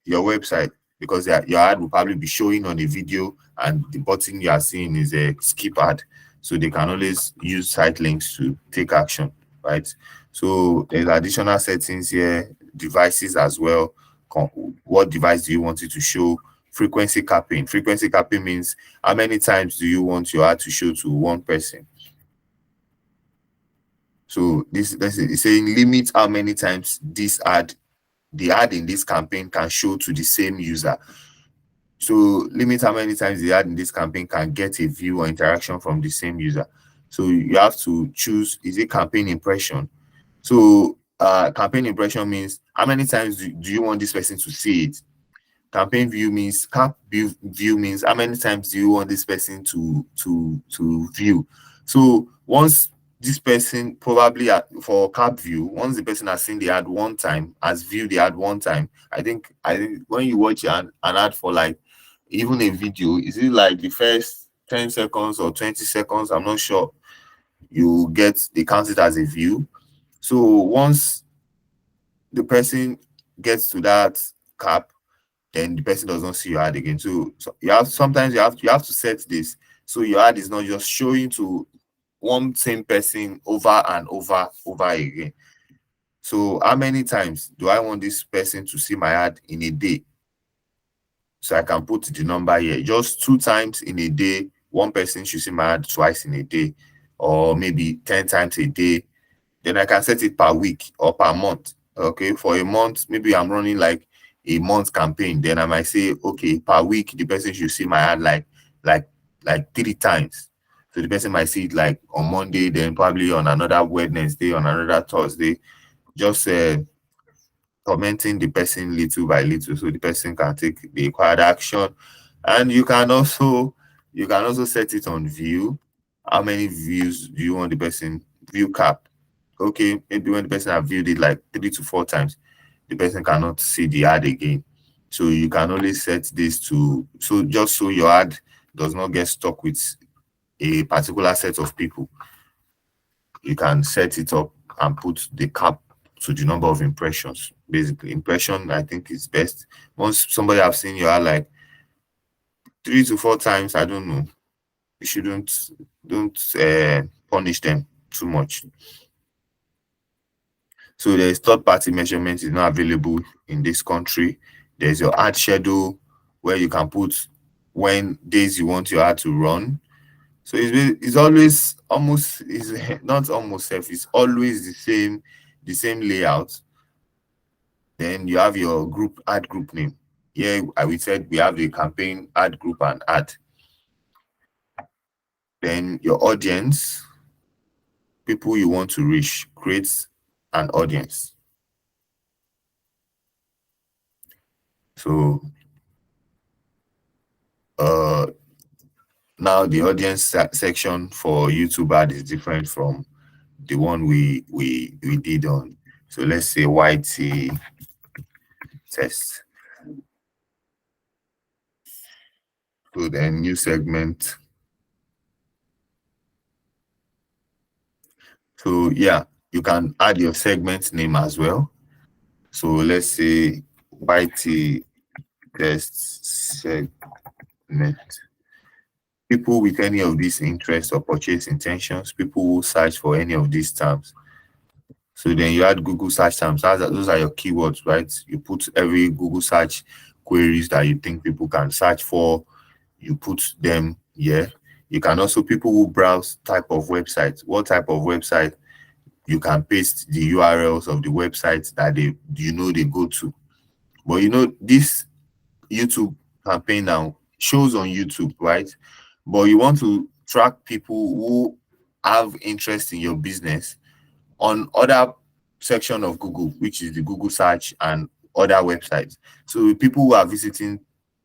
your website, because your ad will probably be showing on a video and the button you are seeing is a skip ad. So they can always use site links to take action, right? So there's additional settings here, devices as well. What device do you want it to show? Frequency capping. Frequency capping means how many times do you want your ad to show to one person? So it's saying limit how many times the ad in this campaign can show to the same user. So limit how many times the ad in this campaign can get a view or interaction from the same user. So you have to choose, is it campaign impression? So campaign impression means how many times do you want this person to see it? Campaign view means view means how many times do you want this person to view? So once this person probably for cap view, once the person has seen the ad one time, has viewed the ad one time, I think when you watch an ad for like even a video, is it like the first 10 seconds or 20 seconds? I'm not sure. They count it as a view. So once the person gets to that cap, then the person does not see your ad again. So sometimes you have to set this so your ad is not just showing to one same person over and over again. So how many times do I want this person to see my ad in a day? So I can put the number here. Just 2 times in a day, one person should see my ad twice in a day, or maybe 10 times a day. Then I can set it per week or per month. Okay, for a month, maybe I'm running like a month campaign. Then I might say, okay, per week the person should see my ad like 3 times. So the person might see it like on Monday, then probably on another Wednesday, on another Thursday. Just commenting the person little by little, so the person can take the required action. And you can also set it on view. How many views do you want the person view cap? Okay, maybe when the person have viewed it like 3 to 4 times, the person cannot see the ad again. So you can only set this to just so your ad does not get stuck with a particular set of people. You can set it up and put the cap to the number of impressions. Basically, impression I think is best. Once somebody have seen your ad like 3 to 4 times, I don't know, you shouldn't don't punish them too much. So there's third-party measurement is not available in this country. There's your ad schedule where you can put when days you want your ad to run. So it's always almost is not almost safe. It's always the same layout. Then you have your ad group name. Here we said we have the campaign, ad group, and ad. Then your audience. people you want to reach, create an audience. So uh now the audience section for YouTube ad is different from the one we did on. So let's say YT test. So then new segment. So yeah, you can add your segment name as well. So let's say YT test segment. People with any of these interests or purchase intentions, people who search for any of these terms. So then you add Google search terms. Those are your keywords, right? You put every Google search queries that you think people can search for, you put them here. You can also, people who browse type of website, what type of website, you can paste the URLs of the websites that they go to. But this YouTube campaign now shows on YouTube, right? But you want to track people who have interest in your business on other section of Google, which is the Google search and other websites. So people who are visiting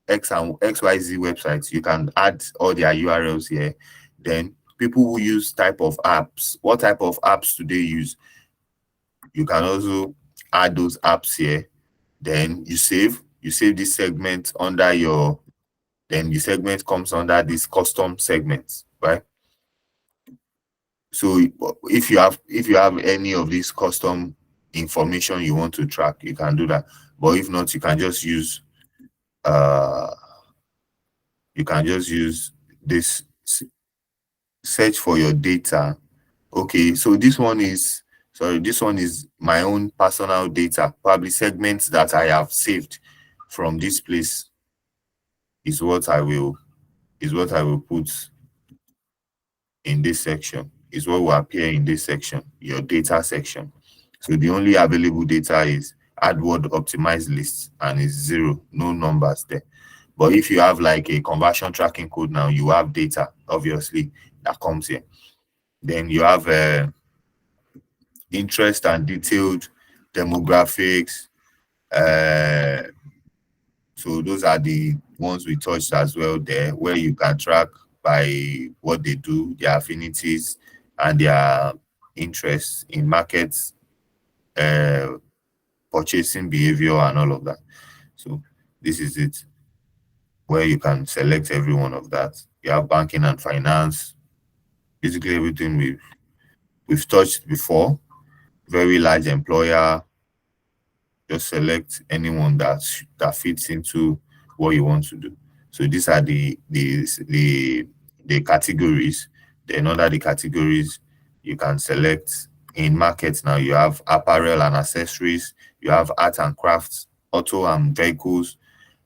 X and XYZ websites, you can add all their URLs here. Then people who use type of apps, what type of apps do they use? You can also add those apps here. Then you save this segment under your, then the segment comes under this custom segments, right? So if you have any of these custom information you want to track, you can do that. But if not, uh you can just use this search for your data. Okay, so this one is my own personal data, probably segments that I have saved from this place is what I will put in this section, is what will appear in this section, your data section. So the only available data is AdWord optimized list and it's 0, no numbers there. But if you have like a conversion tracking code now, you have data, obviously, that comes here. Then you have interest and detailed demographics. Uh, so those are the ones we touched as well there, where you can track by what they do, their affinities, and their interests in markets, uh, purchasing behavior, and all of that. So this is it, where you can select every one of that. You have banking and finance, basically everything we've touched before. Very large employer, just select anyone that fits into what you want to do. So these are the categories. Then under the categories, you can select in markets. Now you have apparel and accessories, you have art and crafts, auto and vehicles,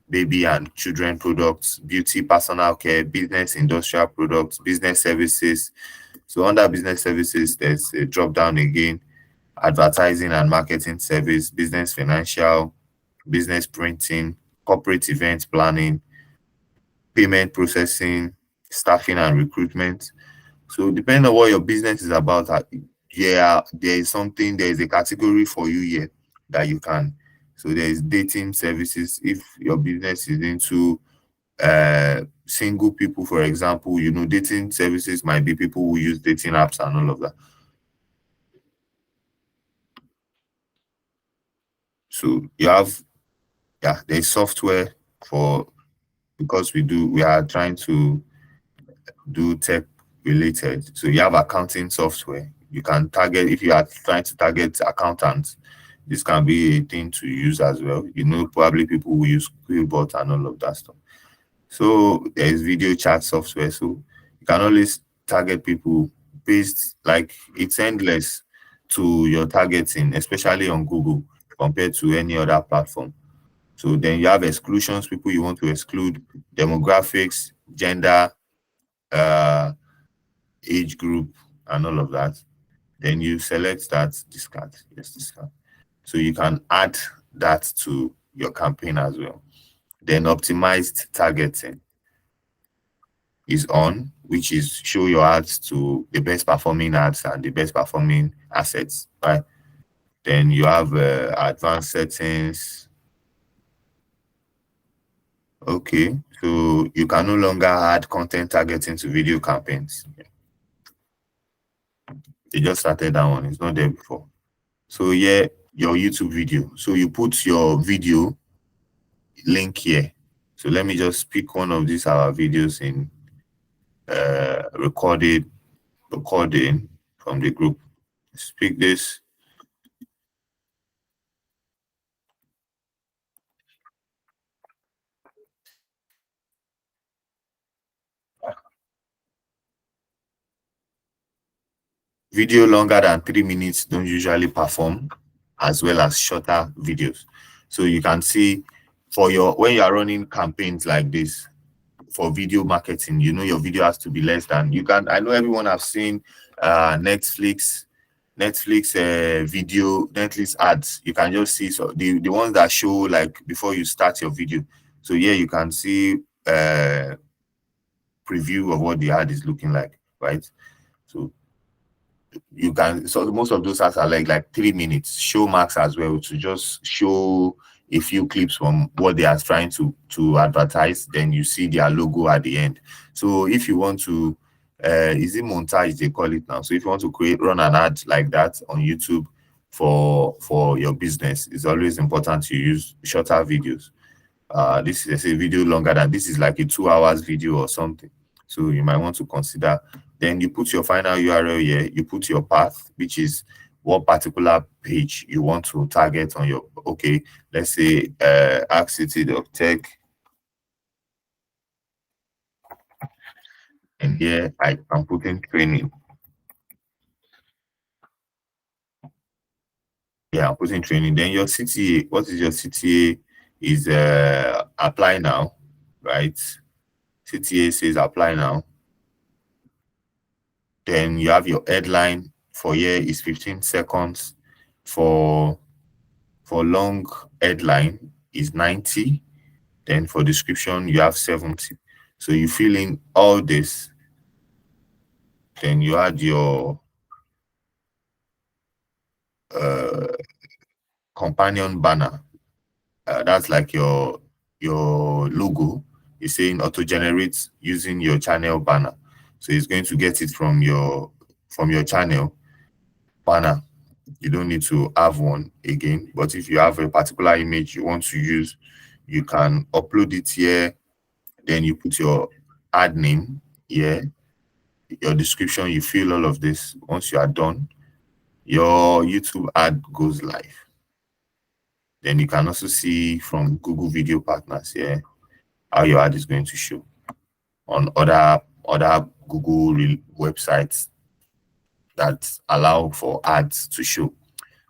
baby and children products, beauty, personal care, business, industrial products, business services. So under business services, there's a drop down again: advertising and marketing service, business financial, business printing, corporate event planning, payment processing, staffing and recruitment. So depending on what your business is about, yeah, there is a category for you here that you can. So there is dating services. If your business is into single people, for example, dating services might be people who use dating apps and all of that. So you have, yeah, there's software for, because we are trying to do tech related. So you have accounting software. You can target, if you are trying to target accountants, this can be a thing to use as well. Probably people who use Quillbot and all of that stuff. So there's video chat software. So you can always target people based, like, it's endless to your targeting, especially on Google compared to any other platform. So then you have exclusions, people you want to exclude, demographics, gender, uh, age group, and all of that. Then you select that, discard, yes, discard. So you can add that to your campaign as well. Then optimized targeting. is on, which is show your ads to the best performing ads and the best performing assets, right? Then you have advanced settings. Okay, so you can no longer add content targeting to video campaigns. They just started that one, it's not there before. So yeah, your YouTube video. So you put your video link here. So let me just pick one of these our videos in recording from the group. Speak this video longer than 3 minutes don't usually perform as well as shorter videos. So you can see for your when you are running campaigns like this for video marketing, you know your video has to be less than you can. I know everyone have seen Netflix video, Netflix ads. You can just see so the ones that show like before you start your video. So yeah, you can see preview of what the ad is looking like, right? So you can so most of those ads are like 3 minutes. Show max as well to just show a few clips from what they are trying to advertise. Then you see their logo at the end. So if you want to is it montage they call it now? So if you want to run an ad like that on YouTube for your business, it's always important to use shorter videos. This is a video longer than this is like a 2 hours video or something. So you might want to consider. Then you put your final URL here. You put your path, which is what particular page you want to target on your. Okay, let's say HackCity.tech, and here I'm putting training. Yeah, I'm putting training. Then your CTA. What is your CTA? Is apply now, right? CTA says apply now. Then you have your headline for here is 15 seconds. For long headline is 90. Then for description you have 70. So you fill in all this. Then you add your companion banner. That's like your logo. It's saying auto generate using your channel banner. So it's going to get it from your channel banner. You don't need to have one again, but if you have a particular image you want to use, you can upload it here. Then you put your ad name here, your description, you fill all of this. Once you are done, your YouTube ad goes live. Then you can also see from Google Video Partners here how your ad is going to show on other Google websites that allow for ads to show.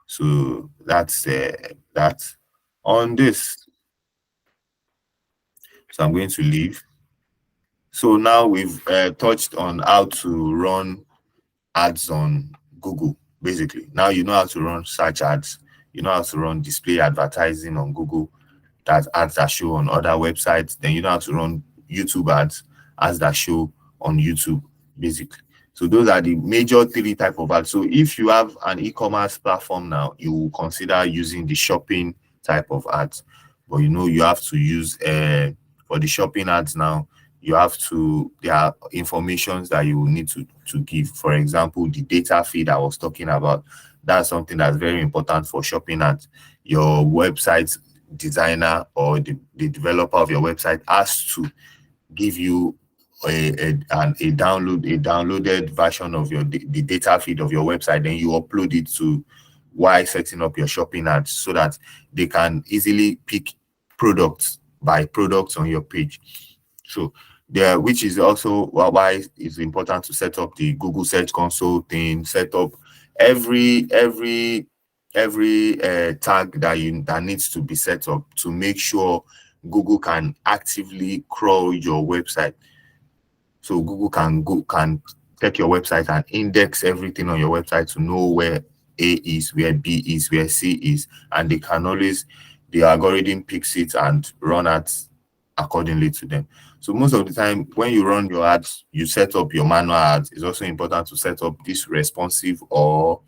So that's that on this. So I'm going to leave. So now we've touched on how to run ads on Google. Basically, now you know how to run search ads. You know how to run display advertising on Google. That's ads that show on other websites. Then you know how to run YouTube ads that show on YouTube, basically. So those are the major 3 type of ads. So if you have an e-commerce platform now, you will consider using the shopping type of ads. But you know, you have to use for the shopping ads now, you have to, there are informations that you will need to give. For example, the data feed I was talking about, that's something that's very important for shopping ads. Your website designer or the developer of your website has to give you a downloaded version of the data feed of your website. Then you upload it to while setting up your shopping ads so that they can easily pick products by products on your page. So there, which is also why it's important to set up the Google Search Console thing, set up every tag that needs to be set up to make sure Google can actively crawl your website. So Google can check your website and index everything on your website to know where A is, where B is, where C is, and they can always, the algorithm picks it and run ads accordingly to them. So most of the time when you run your ads, you set up your manual ads. It's also important to set up this responsive or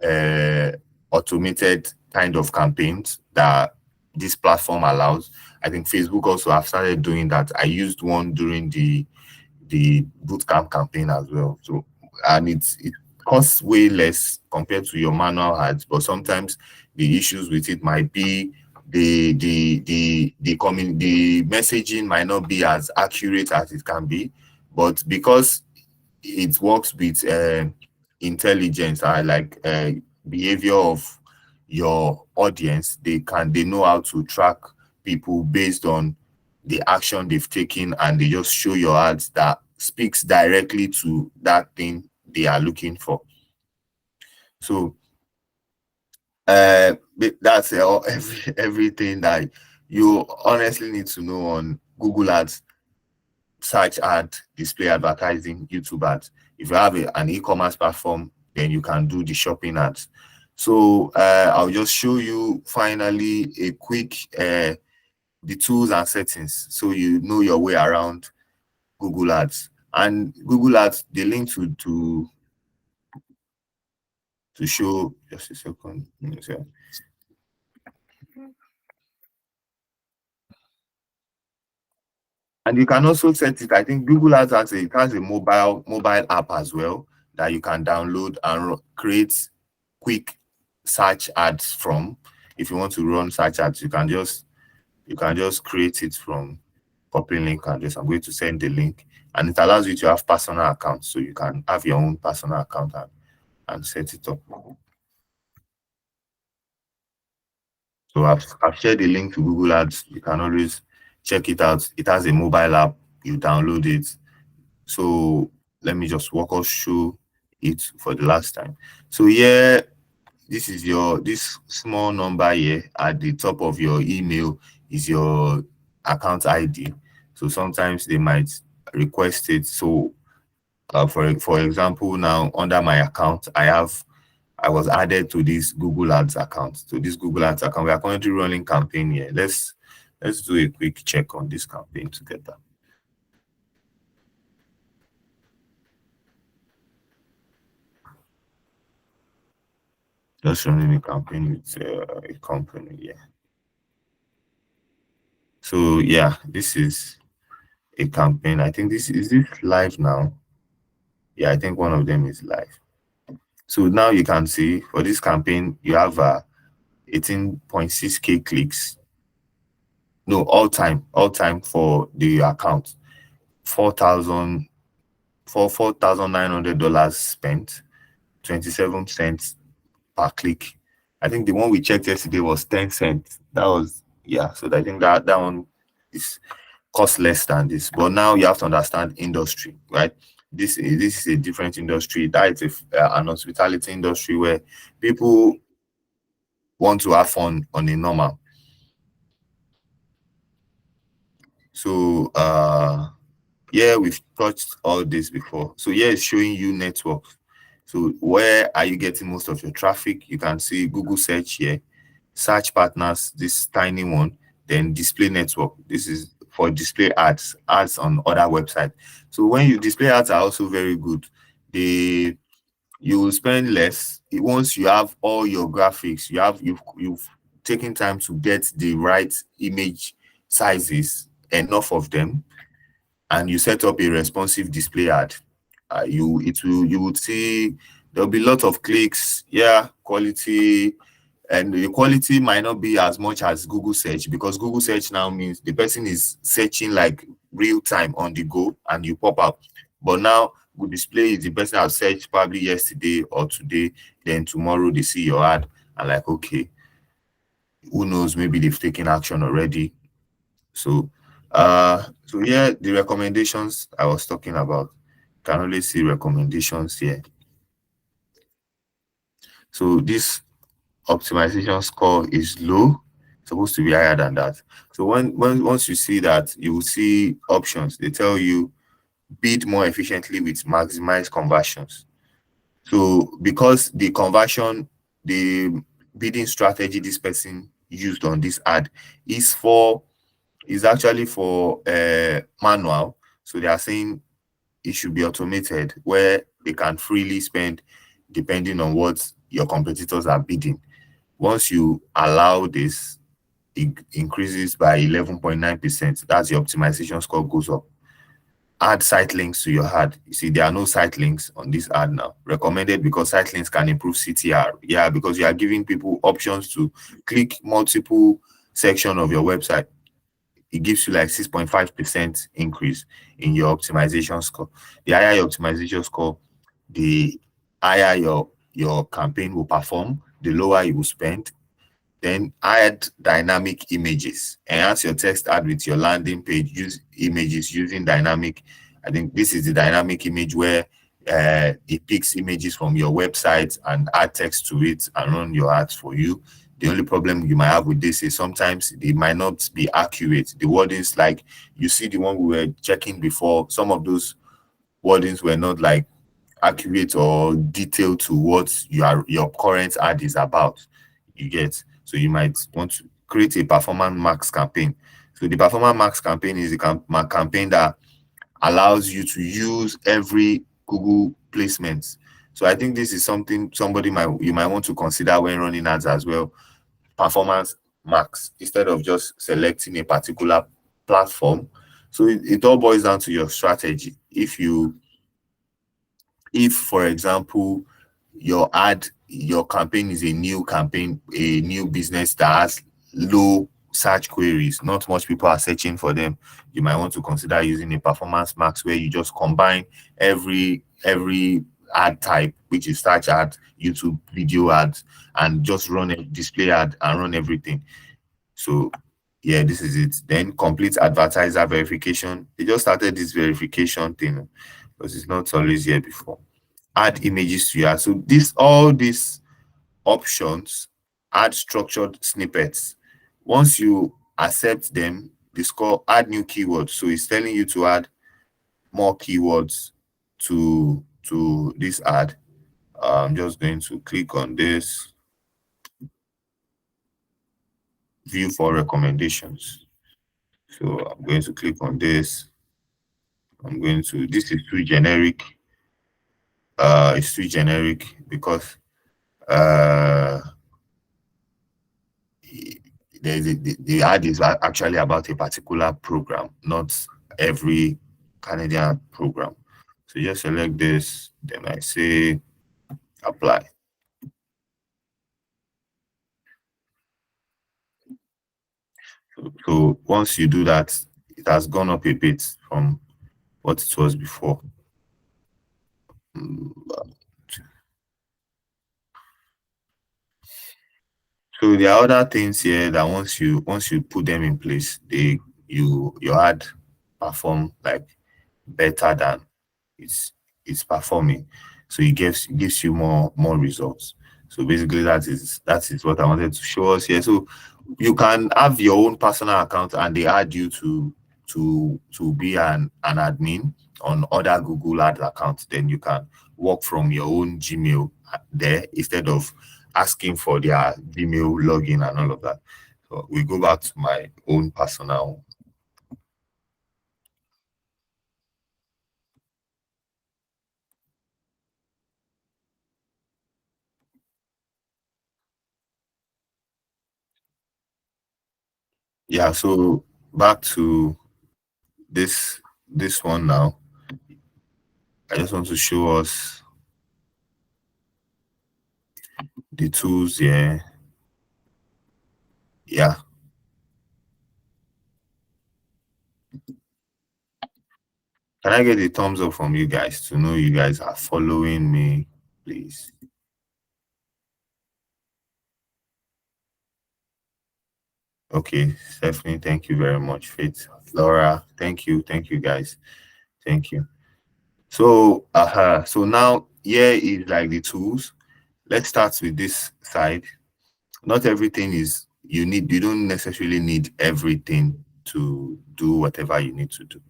uh, automated kind of campaigns that this platform allows. I think Facebook also have started doing that. I used one during the bootcamp campaign as well. So, and it costs way less compared to your manual ads, but sometimes the issues with it might be the messaging might not be as accurate as it can be, but because it works with intelligence, I like behavior of your audience. They know how to track people based on the action they've taken, and they just show your ads that speaks directly to that thing they are looking for. So that's everything that you honestly need to know on Google Ads, search ad, display advertising, YouTube ads. If you have an e-commerce platform, then you can do the shopping ads. So I'll just show you finally a quick the tools and settings so you know your way around Google Ads. And Google Ads, the link to show just a second. Let me see. And you can also set it. I think Google Ads has a mobile app as well that you can download and create quick search ads from. If you want to run search ads, you can just create it from copy link and just I'm going to send the link, and it allows you to have personal accounts, so you can have your own personal account and set it up. So I've shared the link to Google Ads. You can always check it out. It has a mobile app. You download it. So let me just walk us through it for the last time. So yeah, this small number here at the top of your email is your account ID. So sometimes they might request it. So for example, now under my account, I was added to this Google Ads account. So this Google Ads account, we are currently running campaign here. Let's do a quick check on this campaign together. Just running a campaign with a company, yeah. So yeah, this is a campaign. I think this live now. Yeah, I think one of them is live. So now you can see for this campaign, you have 18.6K clicks. No, all time for the account. 4,000 for $4,900 spent, 27 cents per click. I think the one we checked yesterday was 10 cents. That was, yeah. So I think that one is cost less than this. But now you have to understand industry, right? This is a different industry. That is an hospitality industry where people want to have fun on a normal. So yeah, we've touched all this before. So here it's showing you networks. So where are you getting most of your traffic? You can see Google search here, search partners, this tiny one, then display network. This is for display ads on other websites. So when you display ads are also very good. You will spend less once you have all your graphics. You've taken time to get the right image sizes, enough of them, and you set up a responsive display ad. You would see there'll be a lot of clicks, yeah, quality, and the quality might not be as much as Google search, because Google search now means the person is searching like real time on the go and you pop up. But now Google display is the person has searched probably yesterday or today, then tomorrow they see your ad and like, okay, who knows, maybe they've taken action already. So yeah, the recommendations I was talking about, can only see recommendations here. So this optimization score is low, supposed to be higher than that. So once you see that, you will see options. They tell you bid more efficiently with maximized conversions. So because the bidding strategy this person used on this ad is for is actually for manual. So they are saying it should be automated where they can freely spend depending on what your competitors are bidding. Once you allow this, it increases by 11.9%. That's the optimization score goes up. Add site links to your ad. You see, there are no site links on this ad now. Recommended because site links can improve CTR. Yeah, because you are giving people options to click multiple section of your website. It gives you like 6.5% increase in your optimization score. The higher your optimization score, the higher your campaign will perform, the lower you will spend. Then add dynamic images. Enhance your text ad with your landing page. Use images using dynamic. I think this is the dynamic image where it picks images from your website and add text to it and run your ads for you. The only problem you might have with this is sometimes it might not be accurate. The wordings, like you see the one we were checking before, some of those wordings were not like accurate or detailed to what your current ad is about. You get, so you might want to create a performance max campaign. So the performance max campaign is a campaign that allows you to use every Google placement. So I think this is something you might want to consider when running ads as well. Performance max instead of just selecting a particular platform. So it all boils down to your strategy. If for example your campaign is a new campaign, a new business that has low search queries, not much people are searching for them, you might want to consider using a performance max where you just combine every ad type, which is search ad, YouTube video ads, and just run a display ad and run everything. So yeah, this is it. Then complete advertiser verification. They just started this verification thing because it's not always here before. Add images to your ad. So all these options add structured snippets. Once you accept them, the score add new keywords. So it's telling you to add more keywords to this ad. I'm just going to click on this, view for recommendations. So I'm going to click on this. This is too generic. It's too generic because uh the ad is actually about a particular program, not every Canadian program. So just select this, then I say apply. So once you do that, it has gone up a bit from what it was before. So there are other things here that once you put them in place, your ad perform like better than it's performing. So it gives you more results. So basically that is what I wanted to show us here. So you can have your own personal account and they add you to be an admin on other Google Ads accounts. Then you can work from your own Gmail there instead of asking for their Gmail login and all of that. So we go back to my own personal. Yeah, so back to this one now. I just want to show us the tools here. Yeah. Can I get a thumbs up from you guys to know you guys are following me, please? Okay, Stephanie, thank you very much. Faith, Laura, thank you guys. Thank you. So so now here is like the tools. Let's start with this side. Not everything is you don't necessarily need everything to do whatever you need to do.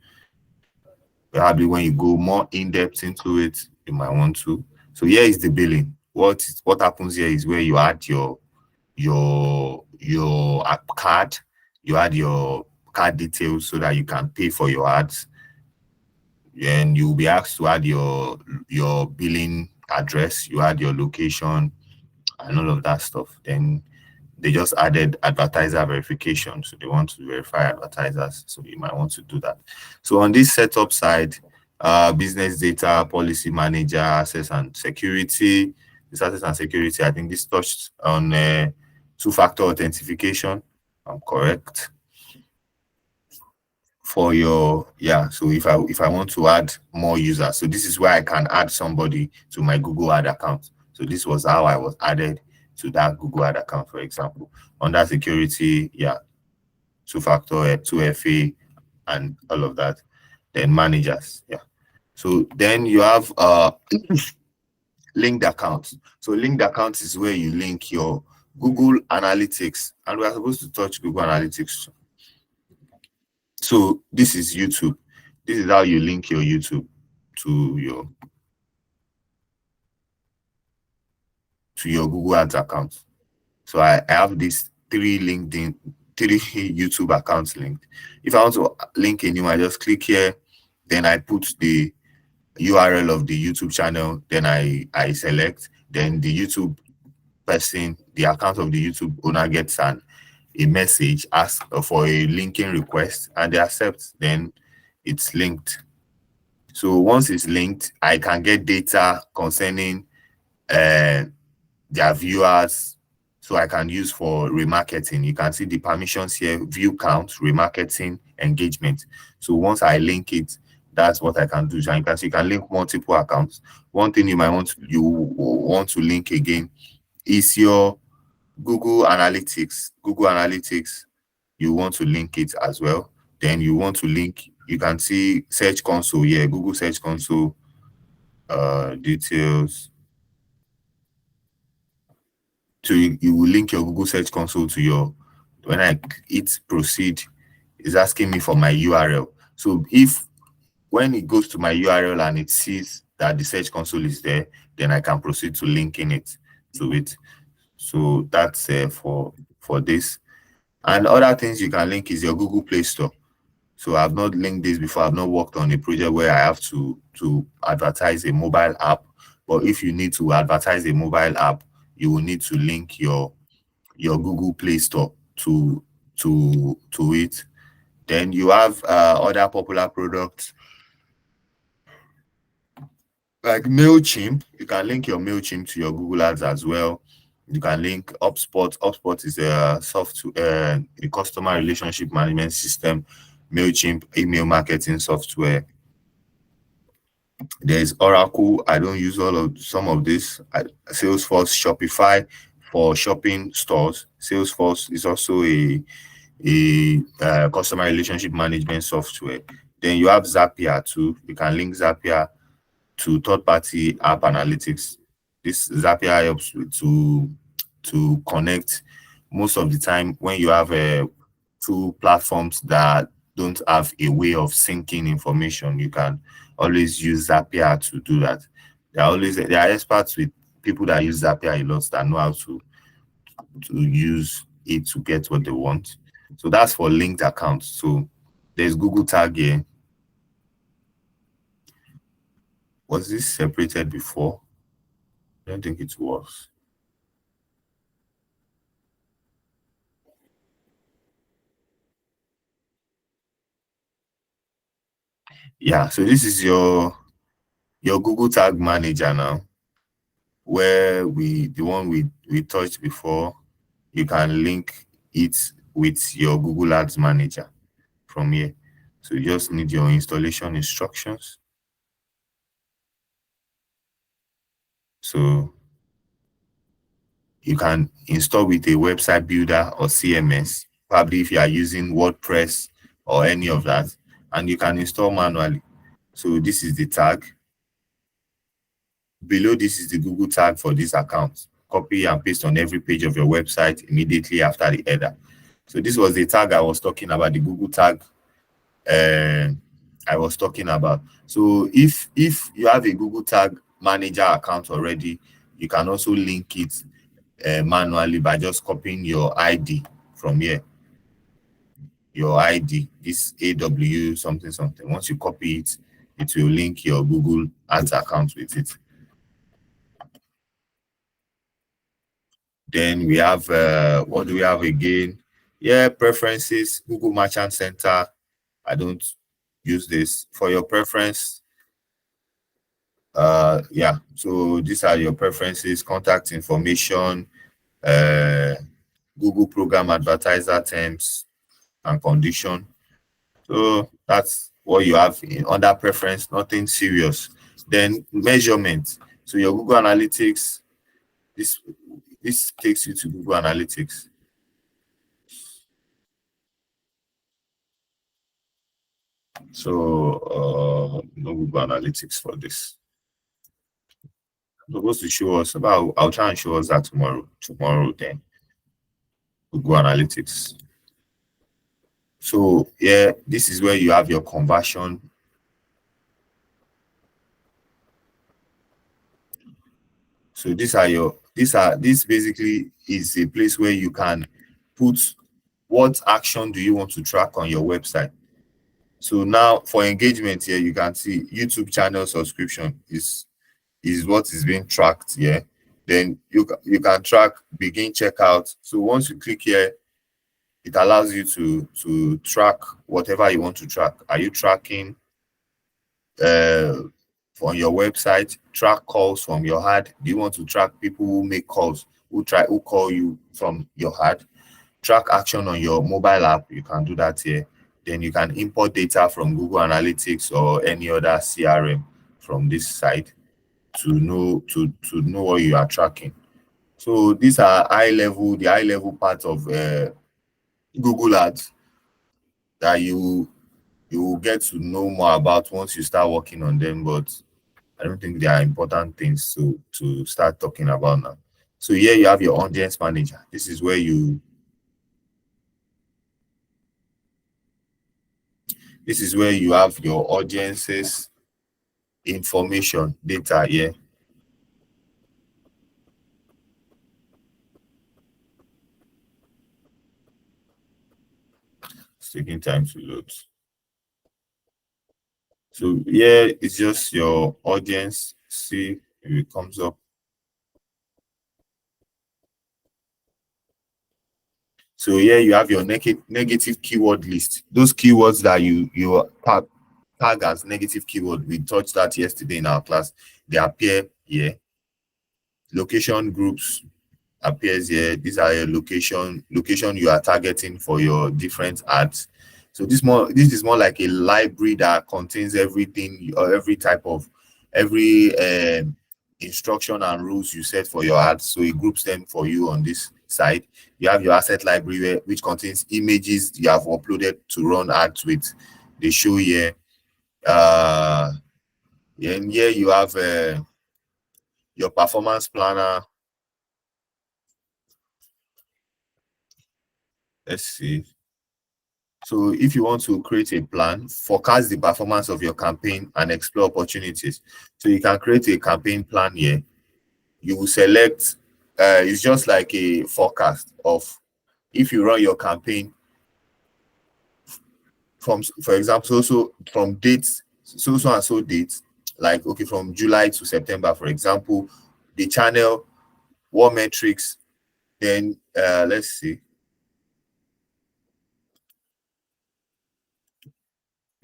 Probably when you go more in depth into it, you might want to. So here is the billing. What happens here is where you add your app card, you add your card details so that you can pay for your ads. And you'll be asked to add your billing address, you add your location and all of that stuff. Then they just added advertiser verification. So they want to verify advertisers. So you might want to do that. So on this setup side, business data, policy manager, access and security. This access and security, I think this touched on two-factor authentication. I'm correct. For your, yeah, so if I want to add more users, so this is where I can add somebody to my Google ad account. So this was how I was added to that Google ad account, for example. Under security, yeah, two-factor, 2FA, and all of that. Then managers, yeah. So then you have linked accounts. So linked accounts is where you link your Google Analytics, and we are supposed to touch Google Analytics. So this is YouTube. This is how you link your YouTube to your Google Ads account. So I have these three YouTube accounts linked. If I want to link a new, I just click here, then I put the URL of the YouTube channel, then I select, then the YouTube person, the account of the YouTube owner gets a message, ask for a linking request, and they accept, then it's linked. So once it's linked, I can get data concerning their viewers, so I can use for remarketing. You can see the permissions here: view count, remarketing, engagement. So once I link it, that's what I can do. So you can see you can link multiple accounts. One thing you want to link again is your Google Analytics. Google Analytics, you want to link it as well. Then you want to link, you can see Search Console here, Google Search Console details. So you will link your Google Search Console to your, when I hit proceed, it's asking me for my URL. So when it goes to my URL and it sees that the Search Console is there, then I can proceed to linking it to it. So that's for this. And other things you can link is your Google Play Store. So I've not linked this before. I've not worked on a project where I have to advertise a mobile app. But if you need to advertise a mobile app, you will need to link your Google Play Store to it. Then you have other popular products like MailChimp. You can link your MailChimp to your Google Ads as well. You can link HubSpot. HubSpot is a software, a customer relationship management system. MailChimp, email marketing software. There's Oracle. I don't use some of this. Salesforce, Shopify for shopping stores. Salesforce is also a customer relationship management software. Then you have Zapier too. You can link Zapier to third-party app analytics. This Zapier helps to connect. Most of the time when you have two platforms that don't have a way of syncing information, you can always use Zapier to do that. There are experts with people that use Zapier a lot that know how to use it to get what they want. So that's for linked accounts. So there's Google Tag here. Was this separated before? I don't think it was. Yeah, so this is your Google Tag Manager now, where the one we touched before. You can link it with your Google Ads Manager from here. So you just need your installation instructions. So you can install with a website builder or CMS, probably if you are using WordPress or any of that, and you can install manually. So this is the tag. Below this is the Google tag for this account. Copy and paste on every page of your website immediately after the header. So this was the tag I was talking about, the Google tag I was talking about. So if you have a Google Tag Manager account already, you can also link it manually by just copying your ID from here. your ID, this AW something something. Once you copy it, it will link your Google Ads account with it. Then we have what do we have again? Yeah, preferences, Google Merchant Center. I don't use this for your preference. Yeah, so these are your preferences, contact information, uh Google program advertiser terms and condition. So that's what you have in under preference, nothing serious. Then measurement. So your Google Analytics, this this takes you to Google Analytics. So no Google Analytics for this. I'm supposed to show us, but I'll try and show us that tomorrow. Tomorrow then Google Analytics. So yeah, this is where you have your conversion. So this basically is a place where you can put what action do you want to track on your website. So now for engagement here, you can see YouTube channel subscription is what is being tracked here. Then you can track begin checkout. So once you click here, it allows you to track whatever you want to track. Are you tracking uh on your website? Track calls from your ad? Do you want to track people who make calls, who call you from your ad? Track action on your mobile app? You can do that here. Then you can import data from Google Analytics or any other CRM from this site to know what you are tracking. So these are the high level part of Google Ads that you will get to know more about once you start working on them. But I don't think they are important things to start talking about now. So here you have your audience manager. This is where you have your audiences information data here. It's taking time to load. So yeah, it's just your audience. See if it comes up. So here you have your negative keyword list. Those keywords that you tag as negative keyword. We touched that yesterday in our class. They appear here. Location groups appears here. These are your location you are targeting for your different ads. So this is more like a library that contains everything or every instruction and rules you set for your ads. So it groups them for you on this side. You have your asset library which contains images you have uploaded to run ads with. They show here. And here you have your performance planner. Let's see. So if you want to create a plan, forecast the performance of your campaign and explore opportunities. So you can create a campaign plan here. You will select, it's just like a forecast of if you run your campaign from, for example, so from dates, so and so dates, like, okay, from July to September, for example, the channel, what metrics, then let's see.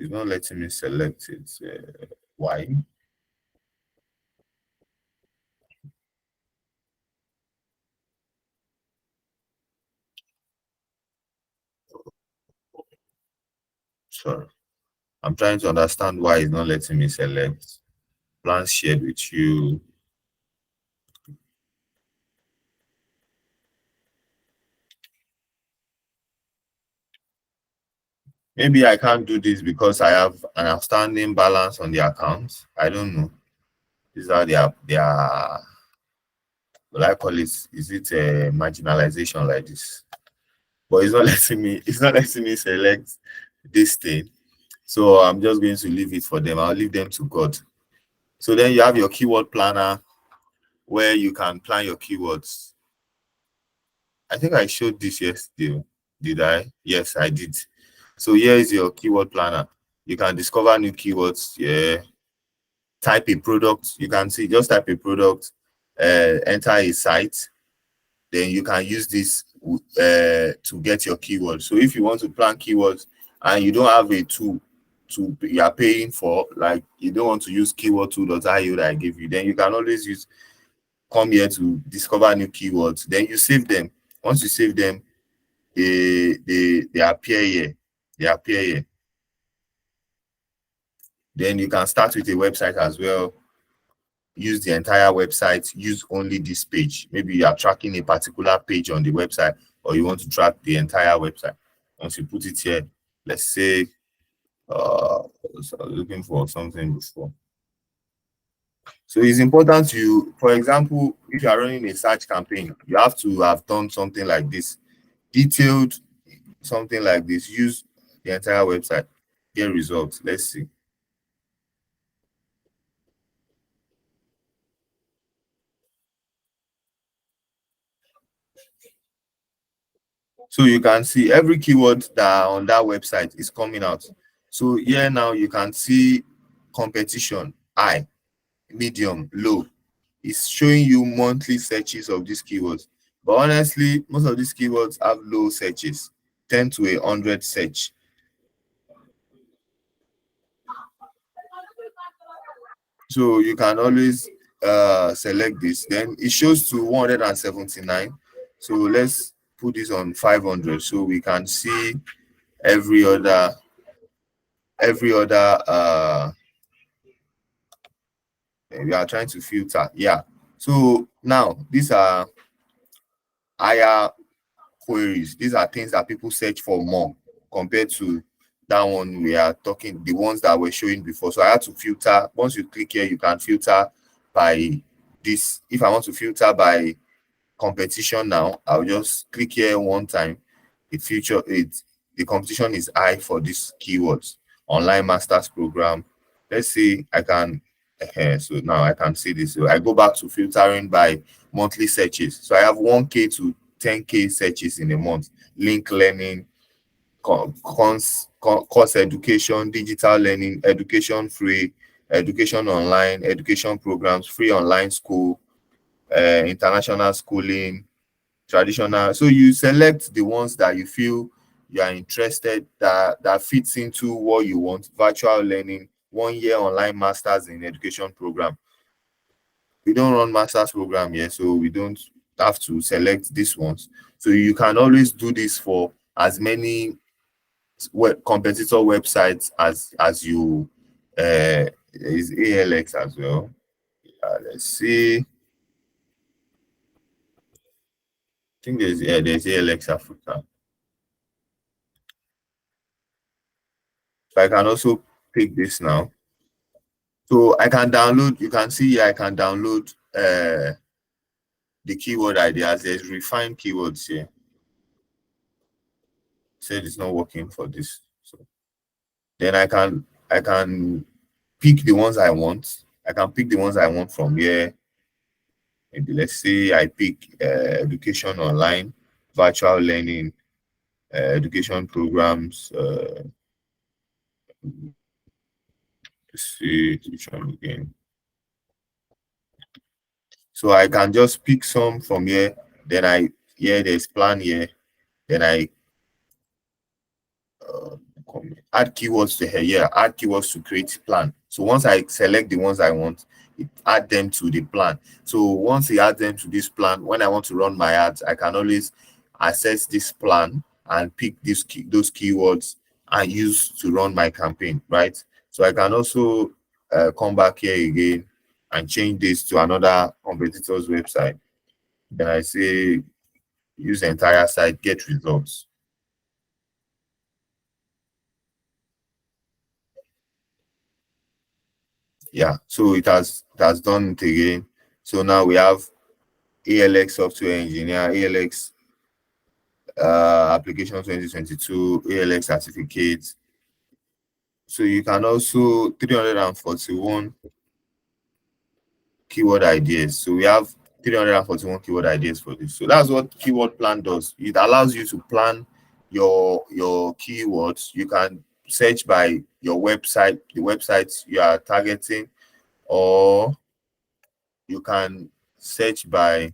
It's not letting me select it. Why? Sorry. I'm trying to understand why it's not letting me select plans shared with you. Maybe I can't do this because I have an outstanding balance on the account. I don't know. These are their what I call it. Is it a marginalization like this? But it's not letting me. It's not letting me select this thing. So I'm just going to leave it for them. I'll leave them to God. So then you have your keyword planner where you can plan your keywords. I think I showed this yesterday. Did I? Yes, I did. So here is your keyword planner. You can discover new keywords. Yeah, type a product. You can see, just type a product, enter a site, then you can use this to get your keywords. So if you want to plan keywords and you don't have a tool you are paying for, like you don't want to use keyword2.io that I give you, then you can always come here to discover new keywords. Then you save them. Once you save them, they appear here. They appear here. Then you can start with a website as well. Use the entire website, use only this page. Maybe you are tracking a particular page on the website, or you want to track the entire website. Once you put it here, let's say so I was looking for something before. So it's important for example, if you are running a search campaign, you have to have done something like this, detailed, something like this. Use the entire website, get results. Let's see. So you can see every keyword that on that website is coming out. So here now you can see competition, high, medium, low. It's showing you monthly searches of these keywords. But honestly, most of these keywords have low searches, 10 to 100 search. So you can always select this. Then it shows to 179. So let's put this on 500 so we can see every other we are trying to filter. Yeah. So now these are higher queries. These are things that people search for more compared to that one we are talking, the ones that we're showing before. So I had to filter. Once you click here, you can filter by this. If I want to filter by competition now, I'll just click here one time. The competition is high for these keywords. Online masters program. Let's see, I can so now I can see this. So I go back to filtering by monthly searches. So I have 1K to 10K searches in a month. Link learning, course education, digital learning, education free, education online, education programs, free online school, international schooling, traditional. So you select the ones that you feel you are interested, that fits into what you want. Virtual learning, 1 year online masters in education program. We don't run masters program here, so we don't have to select these ones. So you can always do this for as many competitor websites as you is ALX as well. Let's see. I think there's ALX Africa. So I can also pick this now. So I can download, you can see here I can download the keyword ideas. There's refined keywords here. Said it's not working for this. So then I can pick the ones I want. I can pick the ones I want from here. Maybe let's say I pick education online, virtual learning, education programs. Let's see which one again. So I can just pick some from here. Then there's plan here. Then I add keywords to here. Yeah, add keywords to create plan. So once I select the ones I want, it add them to the plan. So once I add them to this plan, when I want to run my ads, I can always access this plan and pick those keywords and use to run my campaign, right? So I can also come back here again and change this to another competitor's website. Then I say use the entire site, get results. Yeah, so it has done it again. So now we have ALX software engineer, ALX application 2022, ALX certificate. So you can also 341 keyword ideas. So we have 341 keyword ideas for this. So that's what keyword plan does. It allows you to plan your keywords. You can search by your website, the websites you are targeting, or you can search by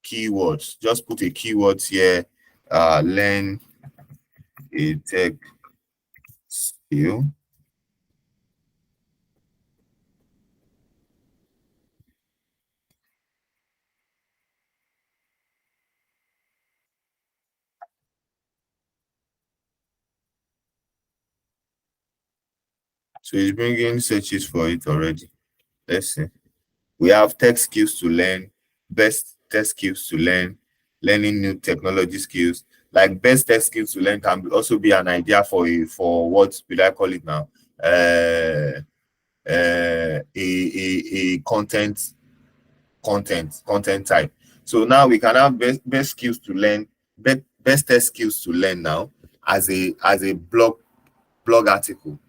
keywords. Just put a keyword here, learn a tech skill. So it's bringing searches for it already. Let's see. We have tech skills to learn, best tech skills to learn, learning new technology skills. Like best tech skills to learn can also be an idea for what will I call it now? A content type. So now we can have best skills to learn, best test skills to learn now as a blog article.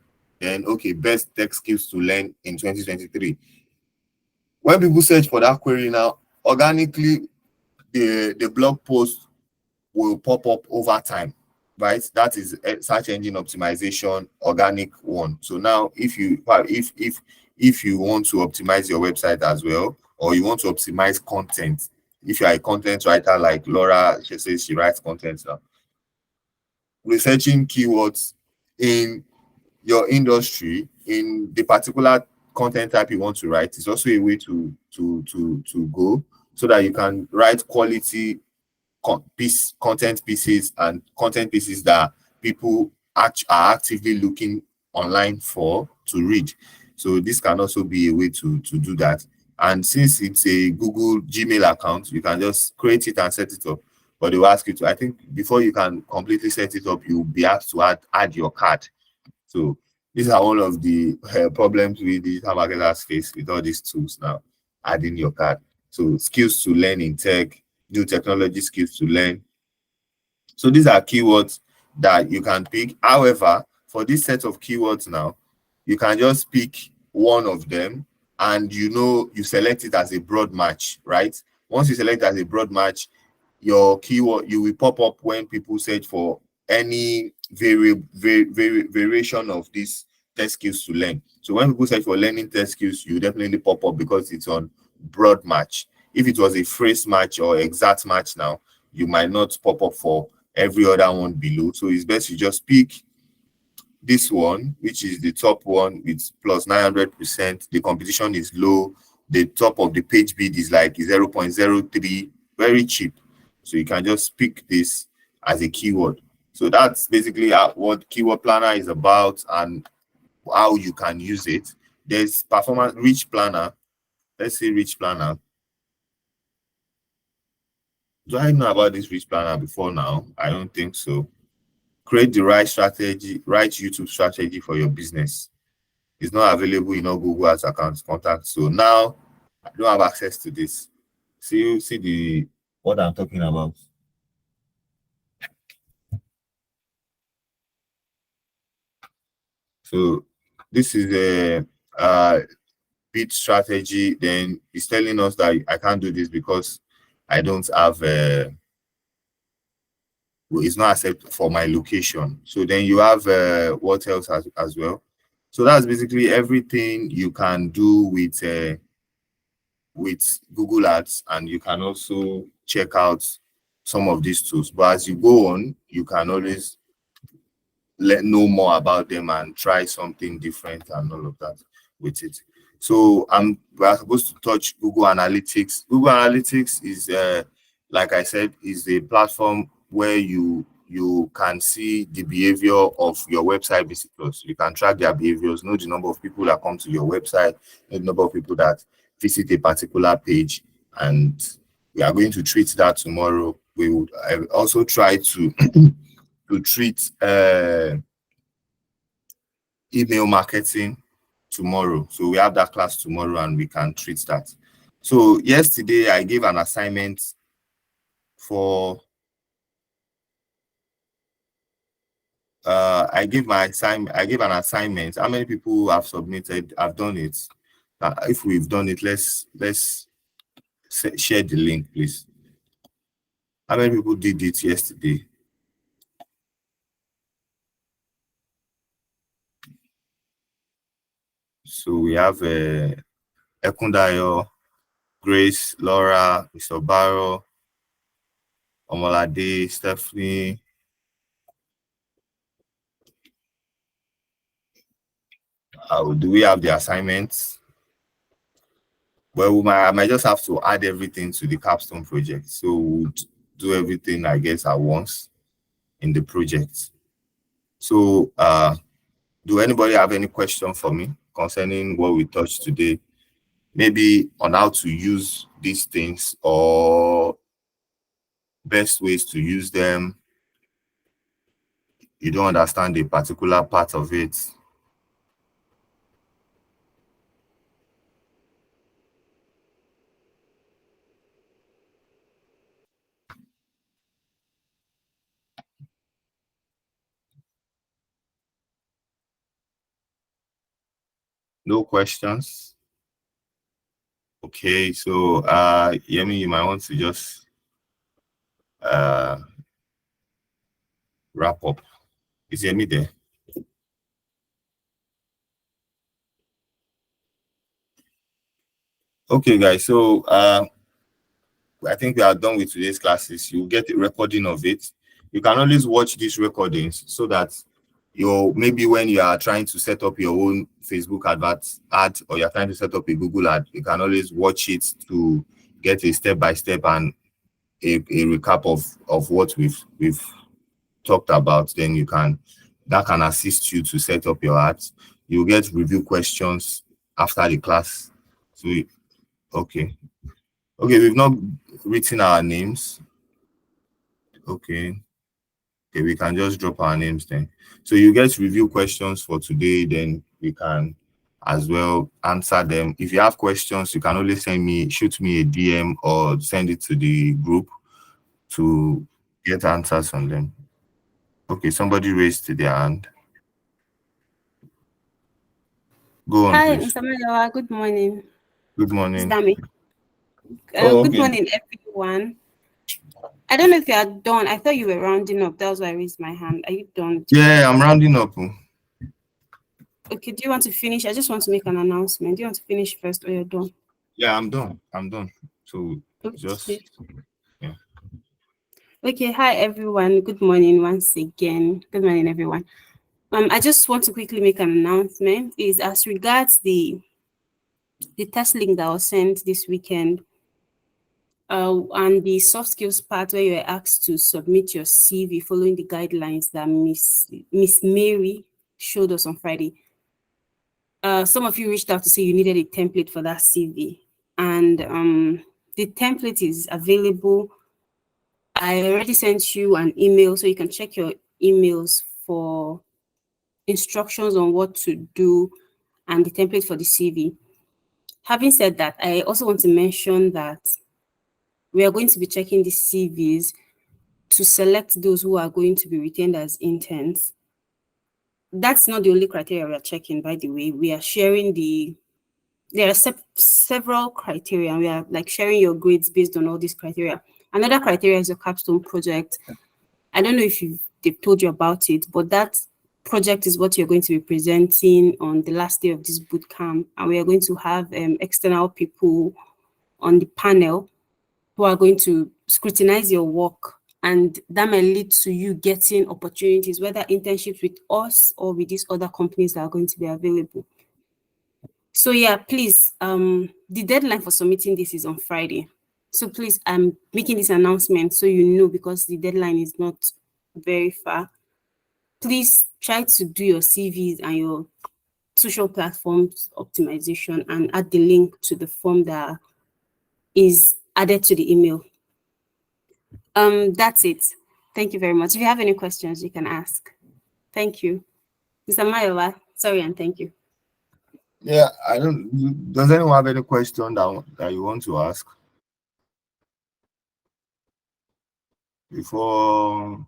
Then okay, best tech skills to learn in 2023. When people search for that query now, organically the blog post will pop up over time, right? That is a search engine optimization organic one. So now if you want to optimize your website as well, or you want to optimize content, if you are a content writer like Laura, she says she writes content now, researching keywords in your industry, in the particular content type you want to write, is also a way to go, so that you can write quality content pieces, and content pieces that people are actively looking online for to read. So this can also be a way to do that. And since it's a Google Gmail account, you can just create it and set it up. But they will ask you to, I think before you can completely set it up, you'll be asked to add your card. So these are all of the problems we digital marketers face with all these tools now, adding your card. So skills to learn in tech, new technology skills to learn. So these are keywords that you can pick. However, for this set of keywords now, you can just pick one of them, and you select it as a broad match, right? Once you select as a broad match, your keyword, you will pop up when people search for any variation of these test skills to learn. So when people search for learning test skills, you definitely pop up because it's on broad match. If it was a phrase match or exact match now, you might not pop up for every other one below. So it's best you just pick this one, which is the top one with plus 900%. The competition is low. The top of the page bid is like 0.03, very cheap. So you can just pick this as a keyword. So that's basically what Keyword Planner is about and how you can use it. There's Performance Rich Planner. Let's say Rich Planner. Do I know about this Rich Planner before now? I don't think so. Create the right strategy, right YouTube strategy for your business. It's not available in all Google Ads accounts contact. So now I don't have access to this. See the what I'm talking about. So this is a bid strategy. Then it's telling us that I can't do this because I don't have it's not accepted for my location. So then you have what else as well. So that's basically everything you can do with Google Ads, and you can also check out some of these tools. But as you go on, you can always know more about them and try something different and all of that with it. So we're supposed to touch Google Analytics. Google Analytics is like I said, is a platform where you can see the behavior of your website visitors. You can track their behaviors, know the number of people that come to your website, know the number of people that visit a particular page, and we are going to treat that tomorrow. We would also try to to treat email marketing tomorrow. So we have that class tomorrow and we can treat that. So yesterday I gave an assignment for I gave an assignment. How many people have submitted? I've done it. If we've done it, let's share the link, please. How many people did it yesterday? So we have Ekundayo, Grace, Laura, Mr. Barrow, Omolade, Stephanie. Do we have the assignments? Well, I might just have to add everything to the capstone project. So we'll do everything, I guess, at once in the project. So do anybody have any question for me concerning what we touched today? Maybe on how to use these things or best ways to use them. You don't understand a particular part of it. No questions? Okay, so Yemi, you might want to just wrap up. Is Yemi there? Okay, guys, so I think we are done with today's classes. You'll get a recording of it. You can always watch these recordings so that maybe when you are trying to set up your own Facebook ad, or you're trying to set up a Google ad, you can always watch it to get a step-by-step and a recap of what we've talked about. Then that can assist you to set up your ads. You'll get review questions after the class. So okay, we've not written our names. Okay, we can just drop our names then. So you get review questions for today, then we can as well answer them. If you have questions, you can always shoot me a DM or send it to the group to get answers on them. Okay, somebody raised their hand. Go on, Hi, please. Mr. Mayowa. Good morning. Good morning. Dami. Okay. Good morning, everyone. I don't know if you are done. I thought you were rounding up. That's why I raised my hand. Are you done? Yeah, I'm rounding up. Okay, do you want to finish? I just want to make an announcement. Do you want to finish first or you're done? Yeah, I'm done. So Okay. just, yeah. Okay, hi, everyone. Good morning once again. Good morning, everyone. I just want to quickly make an announcement. Is as regards the test link that was sent this weekend, and the soft skills part where you are asked to submit your CV following the guidelines that Miss Mary showed us on Friday. Some of you reached out to say you needed a template for that CV, and the template is available. I already sent you an email, so you can check your emails for instructions on what to do and the template for the CV. Having said that, I also want to mention that we are going to be checking the CVs to select those who are going to be retained as interns. That's not the only criteria we are checking, by the way. We are sharing there are several criteria, and we are like sharing your grades based on all these criteria. Another criteria is your capstone project. I don't know if they've told you about it, but that project is what you're going to be presenting on the last day of this boot camp. And we are going to have external people on the panel who are going to scrutinize your work, and that might lead to you getting opportunities, whether internships with us or with these other companies that are going to be available. So yeah, please, the deadline for submitting this is on Friday. So please, I'm making this announcement so you know, because the deadline is not very far. Please try to do your CVs and your social platforms optimization and add the link to the form that is added to the email. That's it. Thank you very much. If you have any questions, you can ask. Thank you. Mr. Mayowa, sorry and thank you. Yeah, does anyone have any question that you want to ask before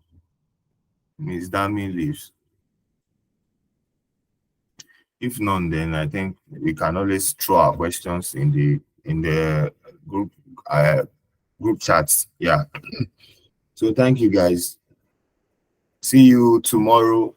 Ms. Dami leaves? If none, then I think we can always throw our questions in the group chats. Yeah. So thank you, guys. See you tomorrow.